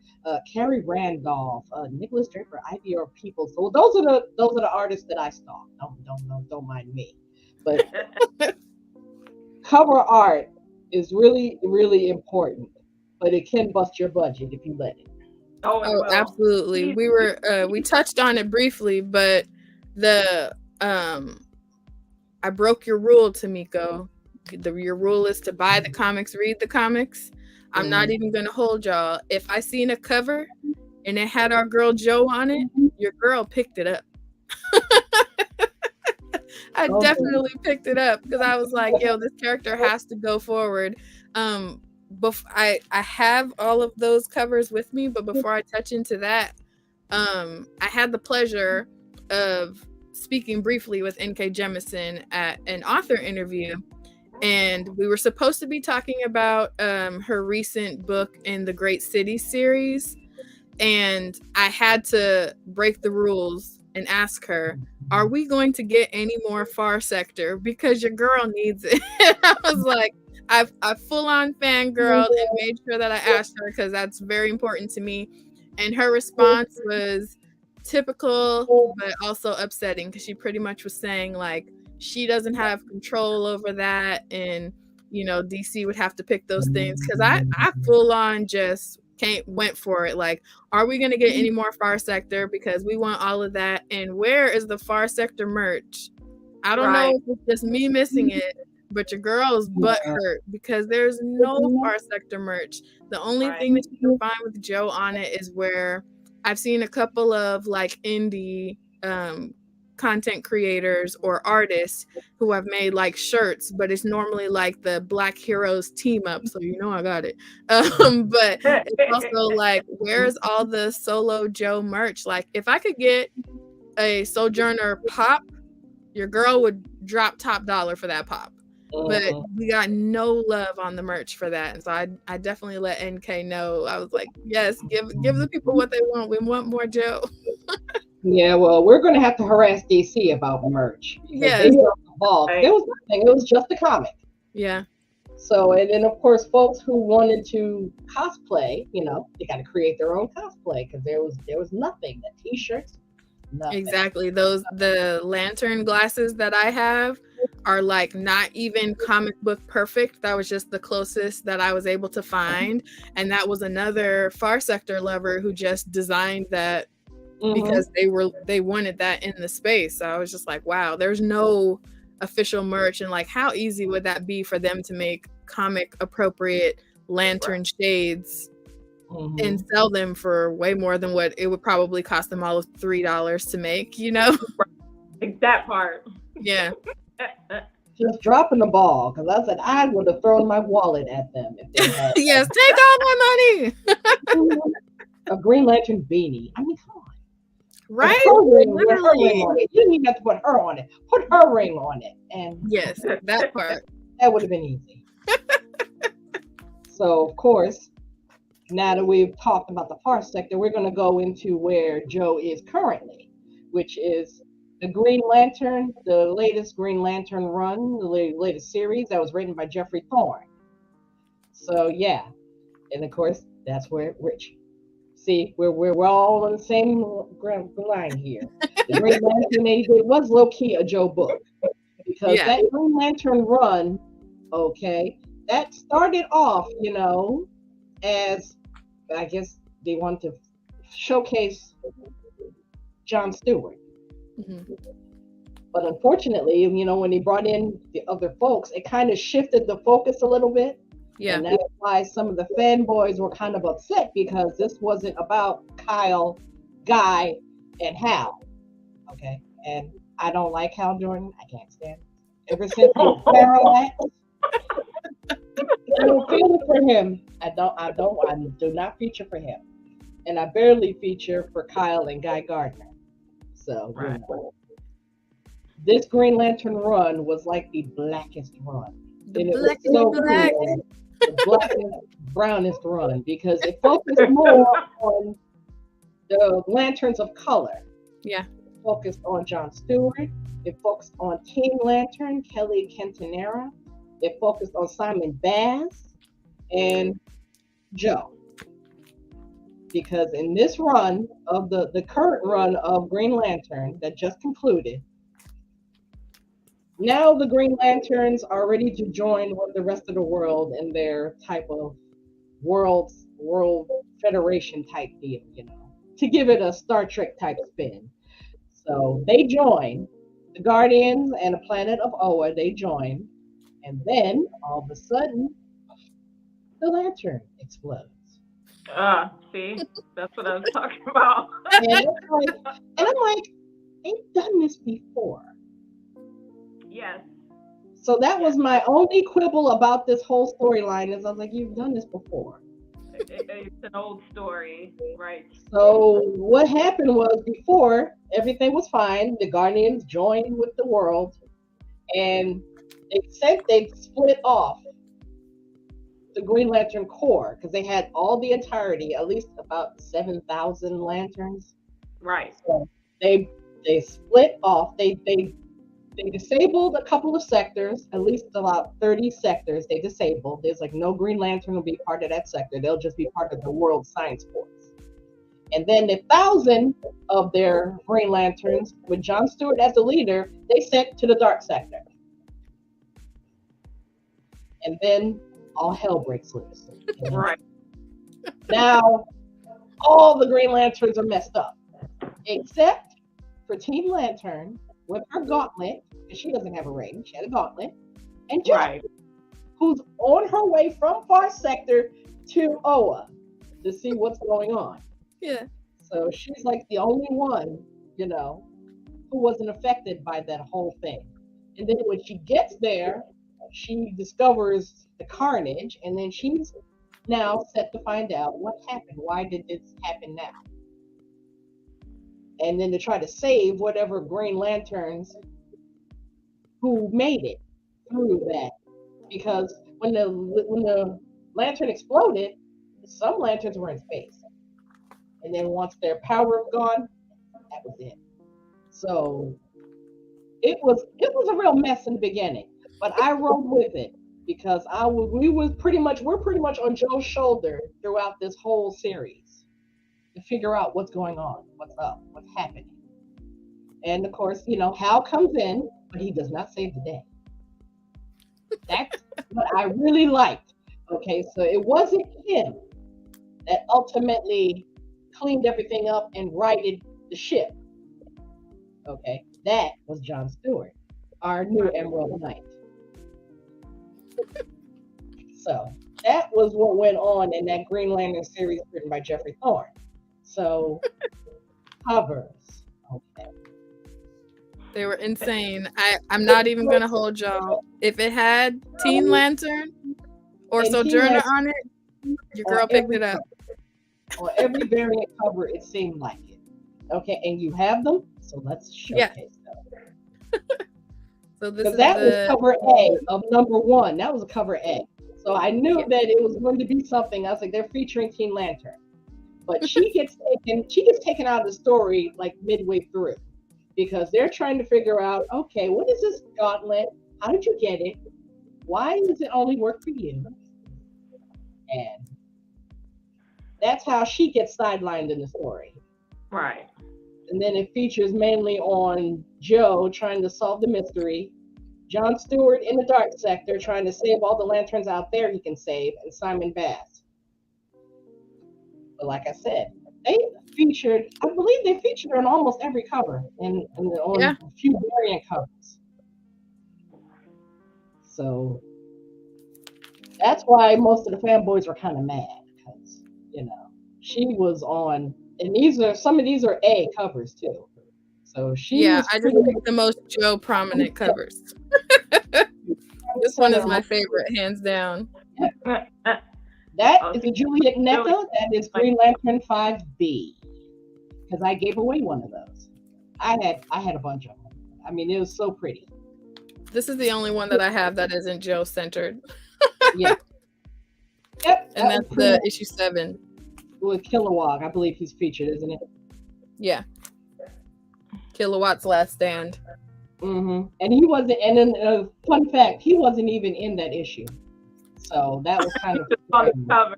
Carrie Randolph, Nicholas Draper, Ivy or People. So those are the artists that I stalk. Don't mind me. But cover art is really, really important, but it can bust your budget if you let it. Oh, absolutely. We touched on it briefly, but I broke your rule, Tameko. Your rule is to buy the comics, read the comics. I'm not even gonna hold y'all. If I seen a cover and it had our girl Joe on it, your girl picked it up. I definitely picked it up because I was like, yo, this character has to go forward. I have all of those covers with me, but before I touch into that, I had the pleasure of speaking briefly with N.K. Jemisin at an author interview, and we were supposed to be talking about her recent book in the Great City series, and I had to break the rules and ask her, are we going to get any more Far Sector? Because your girl needs it. I was like, I full on fangirled and made sure that I asked her because that's very important to me. And her response was typical, but also upsetting because she pretty much was saying like she doesn't have control over that, and DC would have to pick those things. Because I full on just went for it. Like, are we gonna get any more Far Sector? Because we want all of that. And where is the Far Sector merch? I don't know if it's just me missing it, but your girl's butt hurt because there's no Far Sector merch. The only thing that you can find with Joe on it is where I've seen a couple of like indie content creators or artists who have made like shirts, but it's normally like the Black Heroes team up, so I got it. But it's also like, where's all the solo Joe merch? Like, if I could get a Sojourner pop, your girl would drop top dollar for that pop. But we got no love on the merch for that, and so I definitely let NK know. I was like, yes, give the people what they want. We want more Joe. Yeah, well, we're going to have to harass DC about merch. Yeah, they dropped the ball. There was nothing. It was just a comic. Yeah. So, and then of course, folks who wanted to cosplay, they got to create their own cosplay because there was nothing. The T-shirts, nothing. Exactly. The lantern glasses that I have are like not even comic book perfect. That was just the closest that I was able to find, and that was another Far Sector lover who just designed that. Because they wanted that in the space. So I was just like, wow, there's no official merch, and like, how easy would that be for them to make comic appropriate lantern shades and sell them for way more than what it would probably cost them all of $3 to make, That part. Yeah. Just dropping the ball, because I said I would have thrown my wallet at them if they had yes, take all my money. A Green Lantern beanie. I mean, come on. Right? Her ring on it. You didn't even have to put her on it. Put her ring on it. And yes, that part. That would have been easy. So, of course, now that we've talked about the Far Sector, we're going to go into where Joe is currently, which is the Green Lantern, the latest Green Lantern run, the latest series that was written by Jeffrey Thorne. So, yeah. And, of course, that's where Rich. See, we're all on the same line here. The Green Lantern they did was low key a Joe book, because that Green Lantern run, that started off, as I guess they wanted to showcase John Stewart. But unfortunately, when he brought in the other folks, it kind of shifted the focus a little bit. Yeah. And that's why some of the fanboys were kind of upset, because this wasn't about Kyle, Guy, and Hal. Okay. And I don't like Hal Jordan. I can't stand it. Ever since Parallax, I don't feel it for him. I do not feature for him. And I barely feature for Kyle and Guy Gardner. So, this Green Lantern run was like the blackest run. The And it was blackest so black. cool. The blackest, brownest run because it focused more on the lanterns of color. Yeah. It focused on John Stewart. It focused on Teen Lantern, Kelly Quintanilla. It focused on Simon Bass and Joe. Because in this run of the current run of Green Lantern that just concluded, now the Green Lanterns are ready to join with the rest of the world in their type of world federation type deal, to give it a Star Trek type spin. So they join the Guardians and the planet of Oa. They join, and then all of a sudden, the lantern explodes. See, that's what I was talking about. And I'm like, they've done this before. Yes. So that was my only quibble about this whole storyline is I was like, you've done this before. It's an old story, right? So what happened was before everything was fine, the Guardians joined with the world, and they said they'd split off the Green Lantern Corps because they had all the entirety, at least about 7,000 lanterns. Right. So they split off. They disabled a couple of sectors, at least about 30 sectors they disabled. There's like no Green Lantern will be part of that sector. They'll just be part of the World Science Force. And then the 1,000 of their Green Lanterns, with John Stewart as the leader, they sent to the Dark Sector. And then all hell breaks loose. Right. Now, all the Green Lanterns are messed up, except for Teen Lantern with her gauntlet, because she doesn't have a ring, she had a gauntlet, and Jack, Right. who's on her way from Far Sector to Oa to see what's going on. Yeah. So she's like the only one, who wasn't affected by that whole thing. And then when she gets there, she discovers the carnage, and then she's now set to find out what happened. Why did this happen now? And then to try to save whatever Green Lanterns who made it through that. Because when the lantern exploded, some lanterns were in space. And then once their power was gone, that was it. So it was a real mess in the beginning. But I rode with it because we're pretty much on Joe's shoulder throughout this whole series to figure out what's going on, what's up, what's happening. And of course, Hal comes in, but he does not save the day. That's what I really liked. Okay, so it wasn't him that ultimately cleaned everything up and righted the ship. Okay, that was John Stewart, our new Emerald Knight. So that was what went on in that Green Lantern series written by Jeffrey Thorne. So covers. Okay. They were insane. I'm not even gonna hold y'all. If it had Teen Lantern or And Sojourner on it, your girl picked it up. On every variant cover, it seemed like it. Okay, and you have them, so let's showcase them. So this Because is that was cover A of number 1. That was a cover A. So I knew that it was going to be something. I was like, they're featuring Teen Lantern. But she gets taken out of the story like midway through. Because they're trying to figure out, okay, what is this gauntlet? How did you get it? Why does it only work for you? And that's how she gets sidelined in the story. Right. And then it features mainly on Joe trying to solve the mystery, John Stewart in the Dark Sector trying to save all the lanterns out there he can save, and Simon Bass. But like I said, I believe they featured her on almost every cover and on a few variant covers. So that's why most of the fanboys were kind of mad because, she was on, and some of these are A covers too. So I just picked the most Joe prominent covers. This one is my favorite, hands down. That is a Juliet NECA. That is Green Lantern 5B. Because I gave away one of those. I had a bunch of them. I mean, it was so pretty. This is the only one that I have that isn't Joe centered. Yeah. Yep. And that's the issue 7. With Kilowog, I believe he's featured, isn't it? Yeah. Kilowatt's Last Stand. Mm-hmm. And he wasn't, and then fun fact, he wasn't even in that issue. So that was kind of on the cover.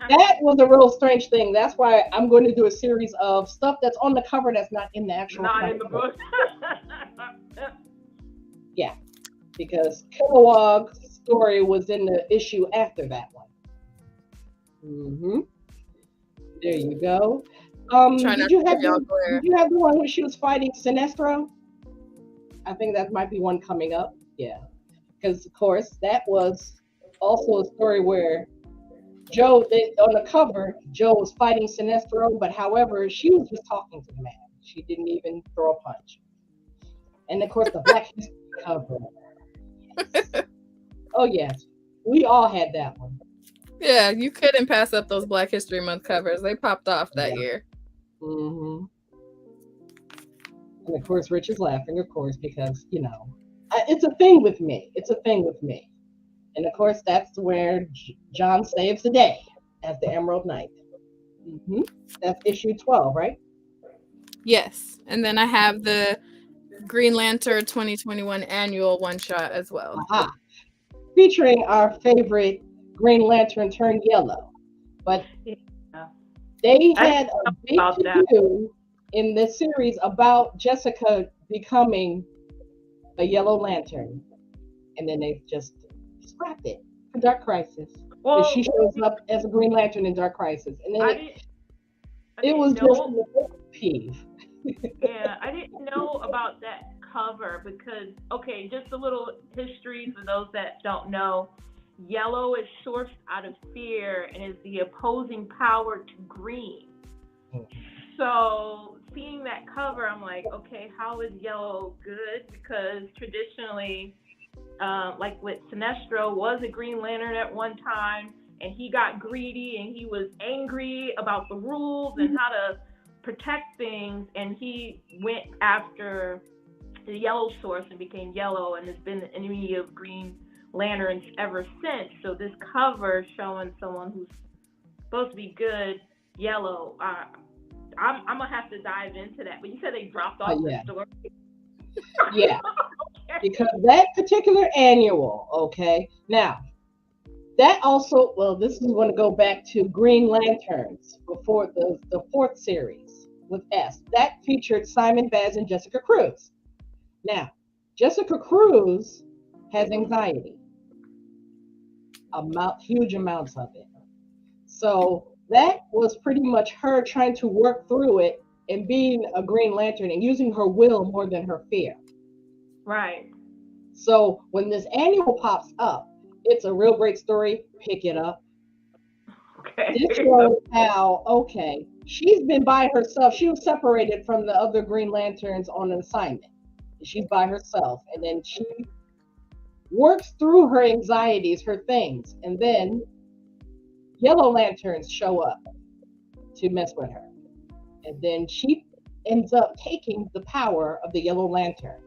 That was a real strange thing. That's why I'm going to do a series of stuff that's on the cover that's not in the actual Not cover. in the book. Yeah. Because Kilowog's story was in the issue after that one. Mm-hmm. There you go. Did you have the one where she was fighting Sinestro? I think that might be one coming up. Yeah. Because, of course, that was also a story where Joe, on the cover, Joe was fighting Sinestro, but however, she was just talking to the man. She didn't even throw a punch. And, of course, the Black History cover. Yes. Oh, yes. We all had that one. Yeah, you couldn't pass up those Black History Month covers. They popped off that year. Mm-hmm. And of course, Rich is laughing, of course, because, you know, it's a thing with me. It's a thing with me. And of course, that's where John saves the day as the Emerald Knight. Mm-hmm. That's issue 12, right? Yes. And then I have the Green Lantern 2021 annual one-shot as well. Aha. Featuring our favorite Green Lantern turned yellow. But they had a big to-do in this series about Jessica becoming a Yellow Lantern. And then they just scrapped it for Dark Crisis. Well, she shows up as a Green Lantern in Dark Crisis. And then it was just a peeve. Yeah, I didn't know about that cover because, okay, just a little history for those that don't know. Yellow is sourced out of fear and is the opposing power to green. So seeing that cover, I'm like, okay, how is yellow good? Because traditionally, like with Sinestro, was a Green Lantern at one time, and he got greedy and he was angry about the rules and how to protect things, and he went after the yellow source and became yellow and has been the enemy of Green Lanterns ever since. So this cover showing someone who's supposed to be good, yellow, I'm gonna have to dive into that. But you said they dropped off the story. Yeah. Okay. Because that particular annual, okay. Now, that also, well, this is going to go back to Green Lanterns before the 4th series with S. That featured Simon Baz and Jessica Cruz. Now, Jessica Cruz has anxiety. Huge amounts of it. So that was pretty much her trying to work through it and being a Green Lantern and using her will more than her fear. Right. So when this annual pops up, it's a real great story. Pick it up. Okay. This shows how, okay, she's been by herself. She was separated from the other Green Lanterns on an assignment. She's by herself. And then she works through her anxieties, her things. And then Yellow Lanterns show up to mess with her. And then she ends up taking the power of the Yellow Lantern.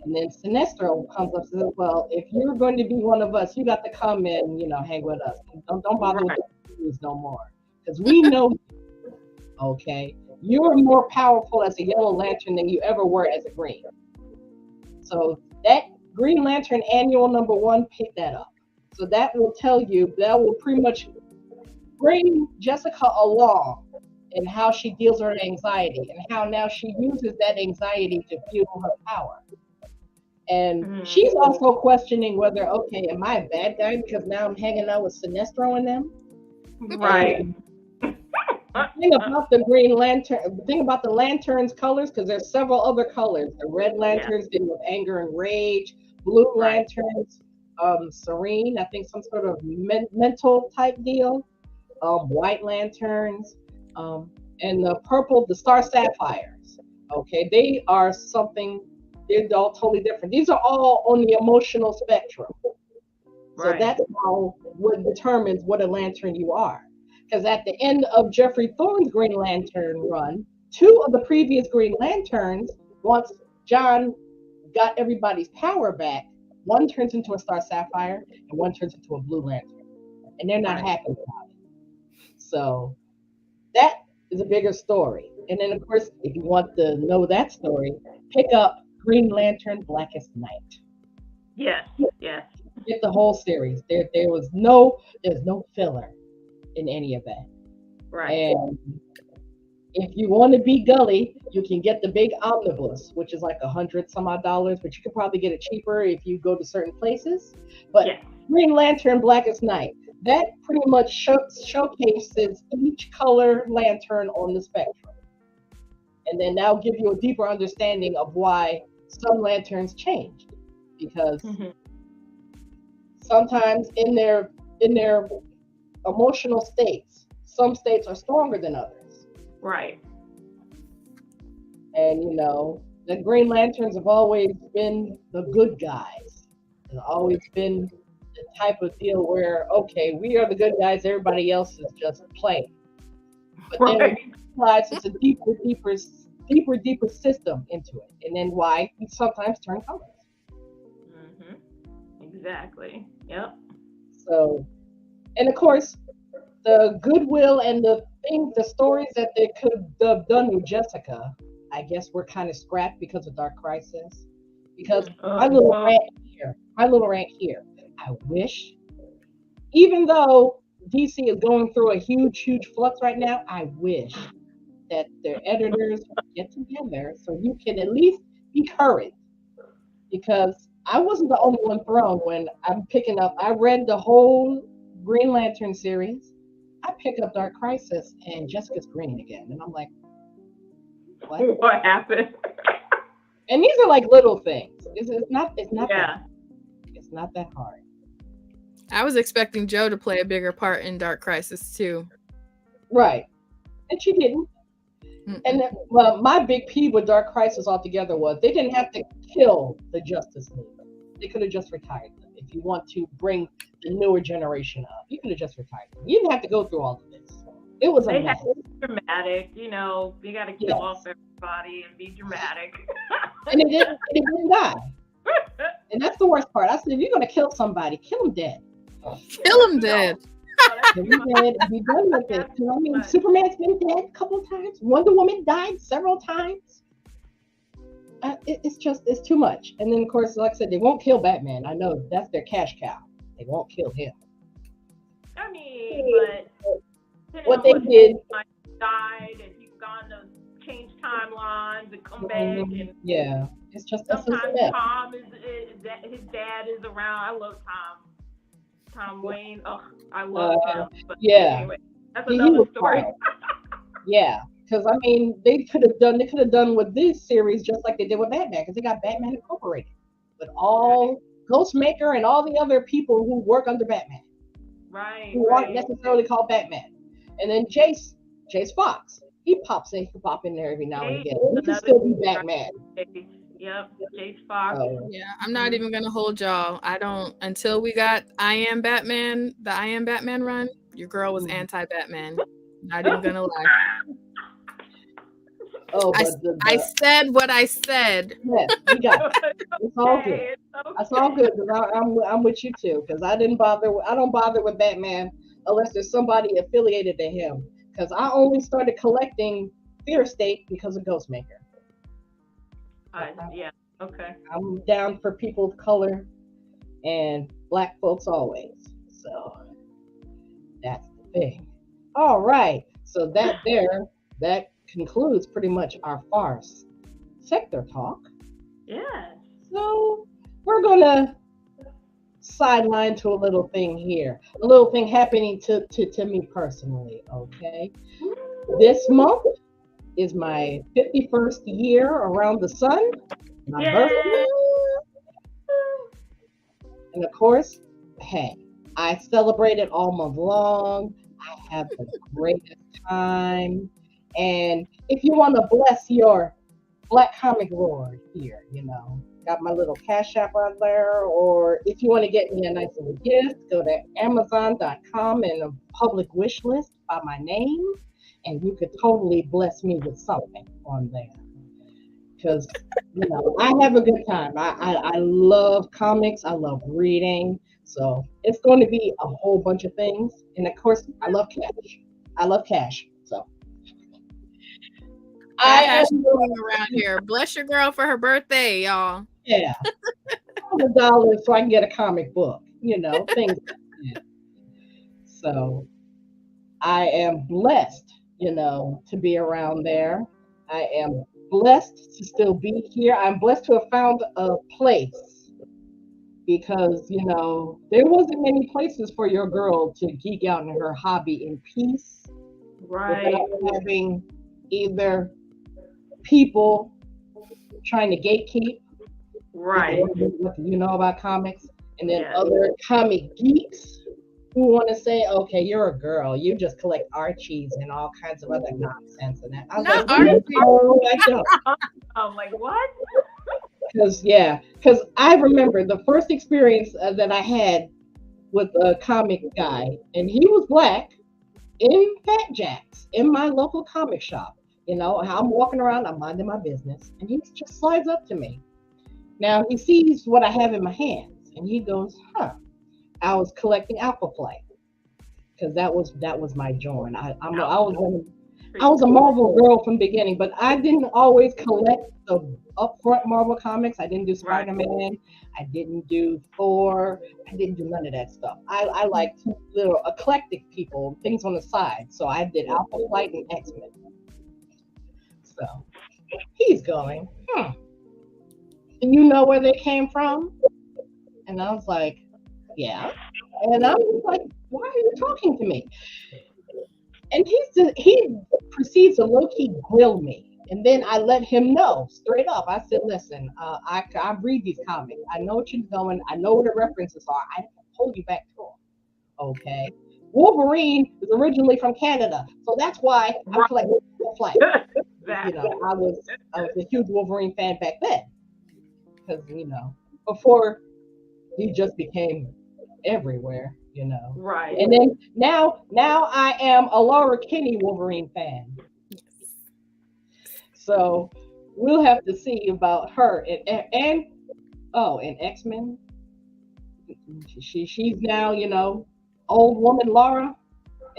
And then Sinestro comes up and says, well, if you're going to be one of us, you got to come and, hang with us. Don't bother with the news no more. Because we know, okay, you're more powerful as a Yellow Lantern than you ever were as a Green. So that Green Lantern annual #1, pick that up. So that will tell you, that will pretty much bring Jessica along in how she deals with her anxiety and how now she uses that anxiety to fuel her power. And she's also questioning whether, okay, am I a bad guy because now I'm hanging out with Sinestro and them? Right. The thing about the Green Lantern, the thing about the Lantern's colors, because there's several other colors. The red Lanterns deal with anger and rage. Blue Lanterns, serene, I think some sort of mental type deal. White Lanterns, and the purple, the Star Sapphires. Okay, they are something. They're all totally different. These are all on the emotional spectrum. So that's what determines what a Lantern you are. Because at the end of Jeffrey Thorne's Green Lantern run, 2 of the previous Green Lanterns once John got everybody's power back, one turns into a Star Sapphire and one turns into a Blue Lantern, and they're not Right. happy about it. So that is a bigger story. And then, of course, if you want to know that story, pick up Green Lantern Blackest Night. Yes. Yes. Get the whole series. There's no filler in any of that. Right. And if you want to be gully, you can get the big omnibus, which is like $100 some odd, but you can probably get it cheaper if you go to certain places. But Yes. Green Lantern Blackest Night, that pretty much showcases each color lantern on the spectrum. And then that'll give you a deeper understanding of why some lanterns changed. Because Mhm. sometimes in their emotional states, some states are stronger than others. Right. And the Green Lanterns have always been the good guys. It's always been the type of deal where, okay, we are the good guys, everybody else is just playing. But then when Right. you realize it's a deeper system into it, and then why we sometimes turn colors. Mhm. Exactly. Yep. So, and of course, the goodwill and the stories that they could have done with Jessica, I guess were kind of scrapped because of Dark Crisis. Because my little rant here, I wish, even though DC is going through a huge flux right now, I wish that their editors get together so you can at least be current. Because I wasn't the only one thrown when I'm picking up. I read the whole Green Lantern series. I pick up Dark Crisis and Jessica's green again, and I'm like, what? What happened? And these are like little things. It's not Yeah. it's not that hard. I was expecting Joe to play a bigger part in Dark Crisis too. Right. And she didn't. Mm-mm. And then, well, my big peeve with Dark Crisis altogether was they didn't have to kill the Justice League. They could have just retired them. If you want to bring the newer generation up, you could have just retired them. You didn't have to go through all of this. It was a They mess. have to be dramatic, you got to kill Yes. off everybody and be dramatic. And it didn't die. And that's the worst part. I said, if you're going to kill somebody, kill them dead. Kill him dead. Kill them dead and be done with it. You know what I mean? Superman's been dead a couple of times. Wonder Woman died several times. It's too much. And then, of course, like I said, they won't kill Batman. I know that's their cash cow. They won't kill him. I mean, but What they did, died, and he's gone to change timelines and come back, and yeah, it's just a sometimes mess. Tom is his dad is around. I love Tom Wayne. Oh, I love him. But yeah. anyway, that's He another was story. fine. Yeah, because I mean, they could have done with this series just like they did with Batman, because they got Batman Incorporated with all Ghostmaker and all the other people who work under Batman, Right. who aren't necessarily called Batman. And then Chase Fox, he pops in there every now and again. He can still be Batman. Yep, Jace Fox. Oh, Yeah, I'm not even gonna hold y'all. I don't until we got I Am Batman, the I Am Batman run. Your girl was anti-Batman. Not even gonna lie. oh, I said what I said. yes, we got it. It's all good. That's all good. Because I'm with you too. Because I don't bother with Batman unless there's somebody affiliated to him. Because I only started collecting Fear State because of Ghostmaker. Yeah. Okay. I'm down for people of color and black folks always. So that's the thing. All right. So that concludes pretty much our farce sector talk. Yeah. So we're gonna sideline to a little thing here, a little thing happening to me personally. Okay, this month is my 51st year around the sun, my birthday, and of course, hey, I celebrate it all month long. I have the greatest time, and if you want to bless your Black Comic Lord here, got my little Cash App on there, or if you want to get me a nice little gift, go to Amazon.com and a public wish list by my name, and you could totally bless me with something on there. because I have a good time. I love comics. I love reading. So it's going to be a whole bunch of things. And of course, I love cash. I love cash. So I Cash am around here. Bless your girl for her birthday, y'all. yeah, $100 so I can get a comic book. Things like that. So I am blessed, to be around there. I am blessed to still be here. I'm blessed to have found a place because, there wasn't many places for your girl to geek out in her hobby in peace Right. without having either people trying to gatekeep Right. what you know about comics, and then Yes. other comic geeks who want to say, okay, you're a girl, you just collect Archies and all kinds of other nonsense and that. I was Not like, Archie. no, I don't. I'm like, what? Because I remember the first experience that I had with a comic guy, and he was black in Fat Jacks in my local comic shop. I'm walking around, I'm minding my business, and he just slides up to me. Now he sees what I have in my hands, and he goes, "Huh." I was collecting Alpha Flight because that was my joint. I was a Marvel girl from the beginning, but I didn't always collect the upfront Marvel comics. I didn't do Spider-Man. I didn't do Thor. I didn't do none of that stuff. I like little eclectic people, things on the side. So I did Alpha Flight and X-Men. So he's going, do you know where they came from? And I was like, yeah. And I was like, why are you talking to me? And he proceeds to low-key grill me. And then I let him know straight up. I said, listen, I read these comics. I know what you're doing. I know what the references are. I can pull you back to them. Okay. Wolverine is originally from Canada. So that's why I'm collecting the flight. Exactly. I was a huge Wolverine fan back then. Because, before he just became everywhere. Right. And then now I am a Laura Kinney Wolverine fan. So we'll have to see about her and X-Men. She's now, old woman Laura.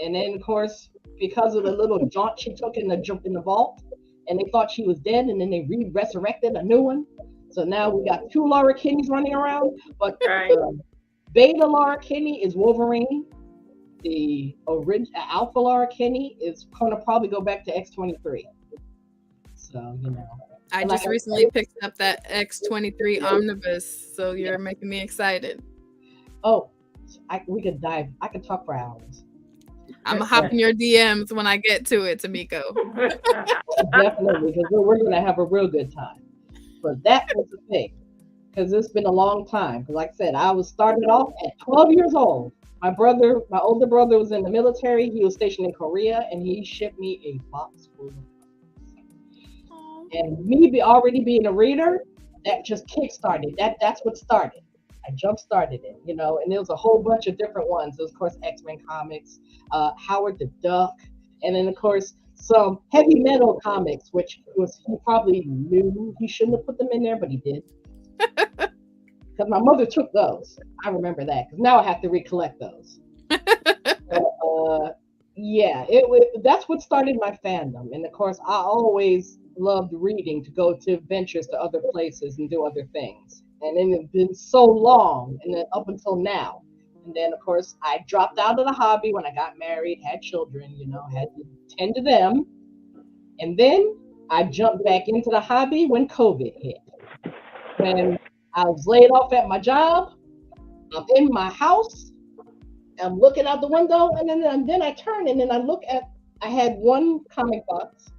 And then of course, because of the little jaunt she took in the vault, and they thought she was dead, and then they resurrected a new one. So now we got two Laura Kinneys running around, but Right. Beta Laura Kinney is Wolverine. The original Alpha Laura Kinney is going to probably go back to X-23. So, I just recently picked up that X-23 omnibus, so you're making me excited. Oh, we could dive. I could talk for hours. I'm going to hop in your DMs when I get to it, Tameko. Definitely, because we're going to have a real good time. But that was the thing. Because it's been a long time. Because like I said, I was started off at 12 years old. My older brother was in the military. He was stationed in Korea, and he shipped me a box full of comics. And me already being a reader, that just kick-started. That's what started. I jump-started it, and there was a whole bunch of different ones. There was, of course, X-Men comics, Howard the Duck, and then, of course, some heavy metal comics, which he probably knew he shouldn't have put them in there, but he did. Because my mother took those. I remember that. Because now I have to recollect those. Yeah, that's what started my fandom. And of course, I always loved reading to go to adventures to other places and do other things. And then it's been so long, and then up until now. And then, of course, I dropped out of the hobby when I got married, had children, had to tend to them. And then I jumped back into the hobby when COVID hit. When I was laid off at my job, I'm in my house, I'm looking out the window, and then I turn and then I had one comic box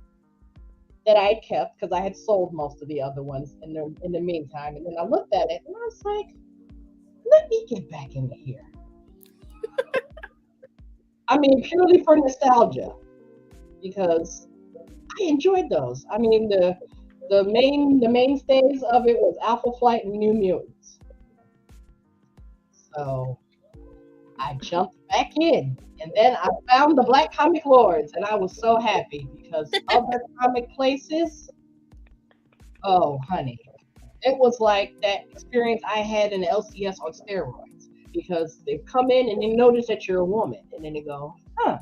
that I had kept because I had sold most of the other ones in the meantime. And then I looked at it and I was like, let me get back into here. I mean, purely for nostalgia, because I enjoyed those. I mean, the mainstays of it was Alpha Flight and New Mutants. So I jumped back in, and then I found the Black Comic Lords, and I was so happy because other comic places Oh, honey. It was like that experience I had in the LCS on steroids because they come in and they notice that you're a woman and then they go, huh.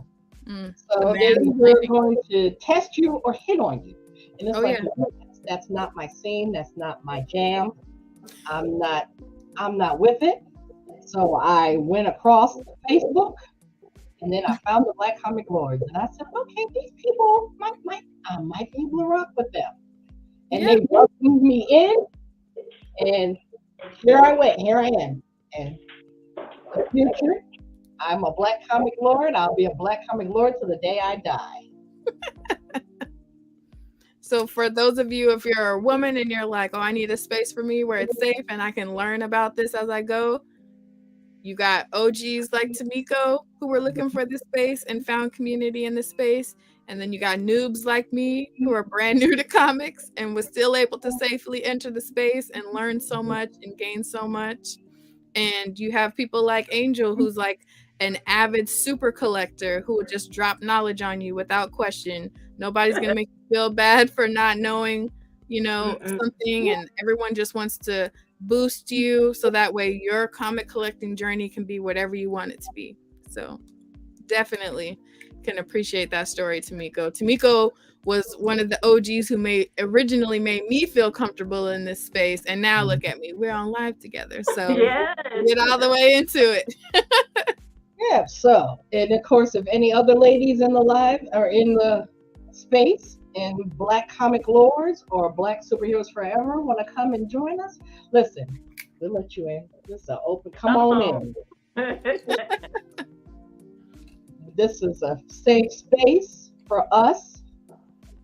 So they're Advanced either training. going to test you or hit on you. And it's Oh like, yeah. that's not my scene. That's not my jam. I'm not with it. So I went across Facebook and then I found the Black Comic Lords and I said, okay, these people I might be able to rock with them. And Yeah. they welcomed me in and here I went, here I am. And the future, I'm a Black Comic Lord. I'll be a Black Comic Lord to the day I die. So for those of you, if you're a woman and you're like, oh, I need a space for me where it's safe and I can learn about this as I go, you got OGs like Tameko who were looking for this space and found community in this space. And then you got noobs like me who are brand new to comics and was still able to safely enter the space and learn so much and gain so much. And you have people like Angel, who's like an avid super collector who will just drop knowledge on you without question. Nobody's going to make you feel bad for not knowing, something. And everyone just wants to boost you so that way your comic collecting journey can be whatever you want it to be. So definitely can appreciate that story, Tameko. Tameko was one of the OGs who originally made me feel comfortable in this space, and now look at me, we're on live together. So Yes. get all the way into it. Yeah, so, and of course, if any other ladies in the live or in the space and Black Comic Lords or Black Superheroes Forever want to come and join us, listen, we'll let you in. This is open. Come on in. This is a safe space for us,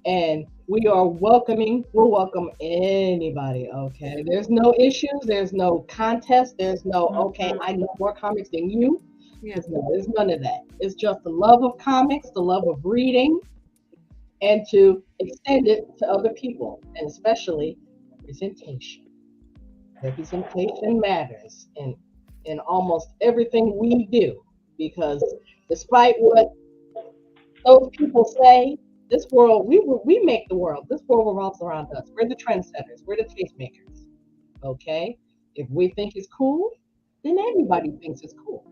and we are welcoming. We'll welcome anybody. Okay, there's no issues. There's no contest. There's no okay. I know more comics than you. Yeah. There's none of that. It's just the love of comics, the love of reading, and to extend it to other people, and especially representation. Representation matters in almost everything we do, because despite what those people say, this world, we make the world. This world revolves around us. We're the trendsetters. We're the tastemakers. Okay? If we think it's cool, then everybody thinks it's cool.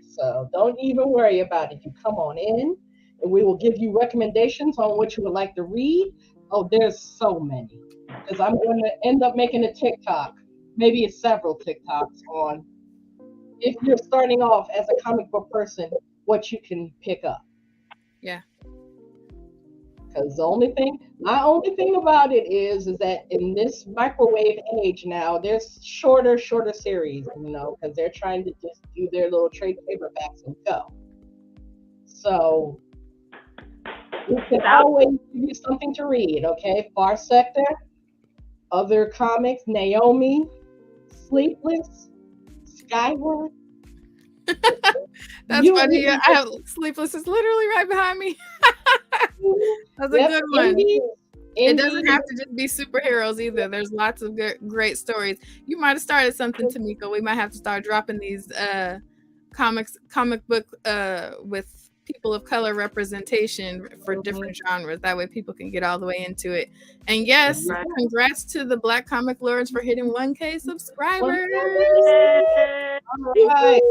So don't even worry about it. You come on in, and we will give you recommendations on what you would like to read. Oh, there's so many. Because I'm going to end up making a TikTok. Maybe it's several TikToks on if you're starting off as a comic book person, what you can pick up. Yeah. Because my only thing about it is that in this microwave age now, there's shorter series, because they're trying to just do their little trade paperbacks and go. So we can always give you something to read, okay? Far Sector, other comics, Naomi, Sleepless, Skyward. That's funny. I have Sleepless is literally right behind me. That's a good one. It doesn't have to just be superheroes either. There's lots of great stories. You might have started something, Tameko. We might have to start dropping these comic book with people of color representation for different genres. That way people can get all the way into it. And yes, congrats to the Black Comic Lords for hitting 1K subscribers. All right.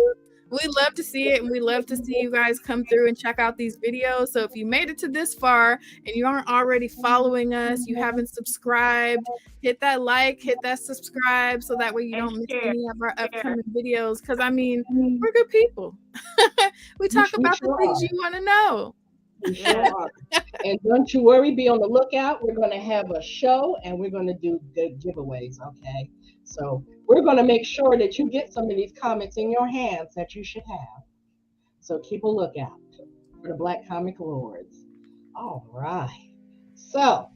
We love to see it, and we love to see you guys come through and check out these videos. So if you made it to this far and you aren't already following us, you haven't subscribed, hit that like, hit that subscribe, so that way you don't miss any of our upcoming videos. Because, we're good people. We talk about the things you want to know. We sure are. And don't you worry, be on the lookout. We're going to have a show, and we're going to do good giveaways, okay? So we're going to make sure that you get some of these comics in your hands that you should have. So keep a lookout for the Black Comic Lords. All right. So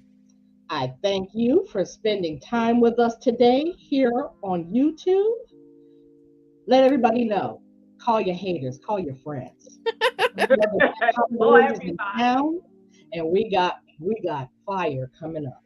I thank you for spending time with us today here on YouTube. Let everybody know. Call your haters. Call your friends. And we got fire coming up.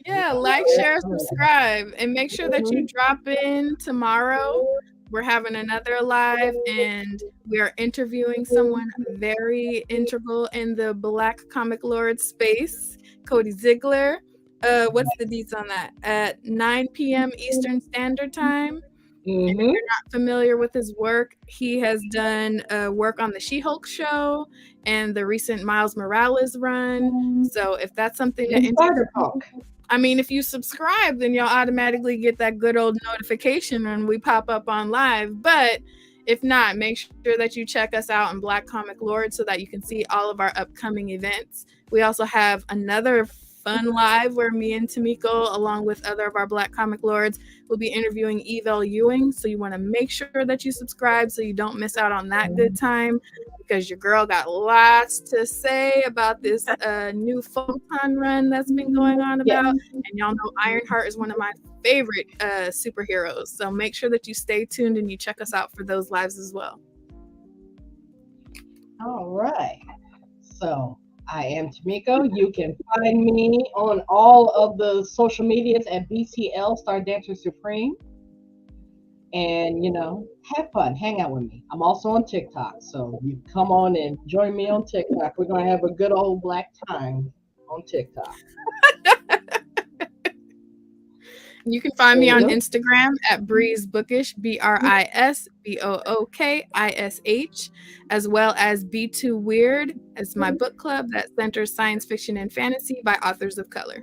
Yeah, like, share, subscribe, and make sure that you drop in tomorrow. We're having another live, and we are interviewing someone very integral in the Black Comic Lord space, Cody Ziegler. What's the deets on that? At 9 p.m. Eastern Standard Time. And if Mm-hmm. you're not familiar with his work, he has done work on the She-Hulk show and the recent Miles Morales run. So if that's something that interests you, I mean, if you subscribe, then you'll automatically get that good old notification when we pop up on live. But if not, make sure that you check us out on Black Comic Lord so that you can see all of our upcoming events. We also have another fun live where me and Tameko, along with other of our Black Comic Lords, will be interviewing Evel Ewing. So you want to make sure that you subscribe so you don't miss out on that good time, because your girl got lots to say about this new Photon run that's been going on about. And y'all know Ironheart is one of my favorite superheroes. So make sure that you stay tuned and you check us out for those lives as well. All right. So I am Tameko. You can find me on all of the social medias at BCL, Star Dancer Supreme. And, have fun. Hang out with me. I'm also on TikTok. So you come on and join me on TikTok. We're going to have a good old black time on TikTok. You can find me on Instagram at Breeze Bookish, BRISBOOKISH, as well as Be2 Weird as my book club that centers science fiction and fantasy by authors of color.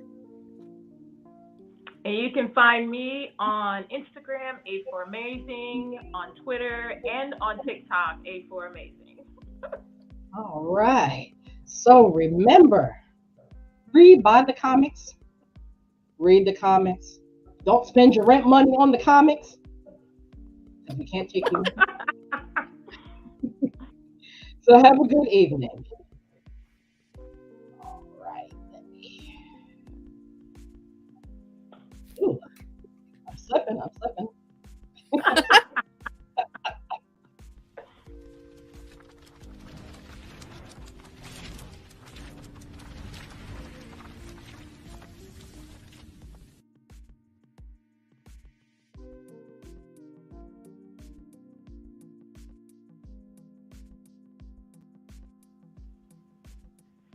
And you can find me on Instagram, A4Amazing, on Twitter, and on TikTok, A4Amazing. All right. So remember, buy the comics, read the comics. Don't spend your rent money on the comics, because we can't take you. So have a good evening. All right. Ooh, I'm slipping.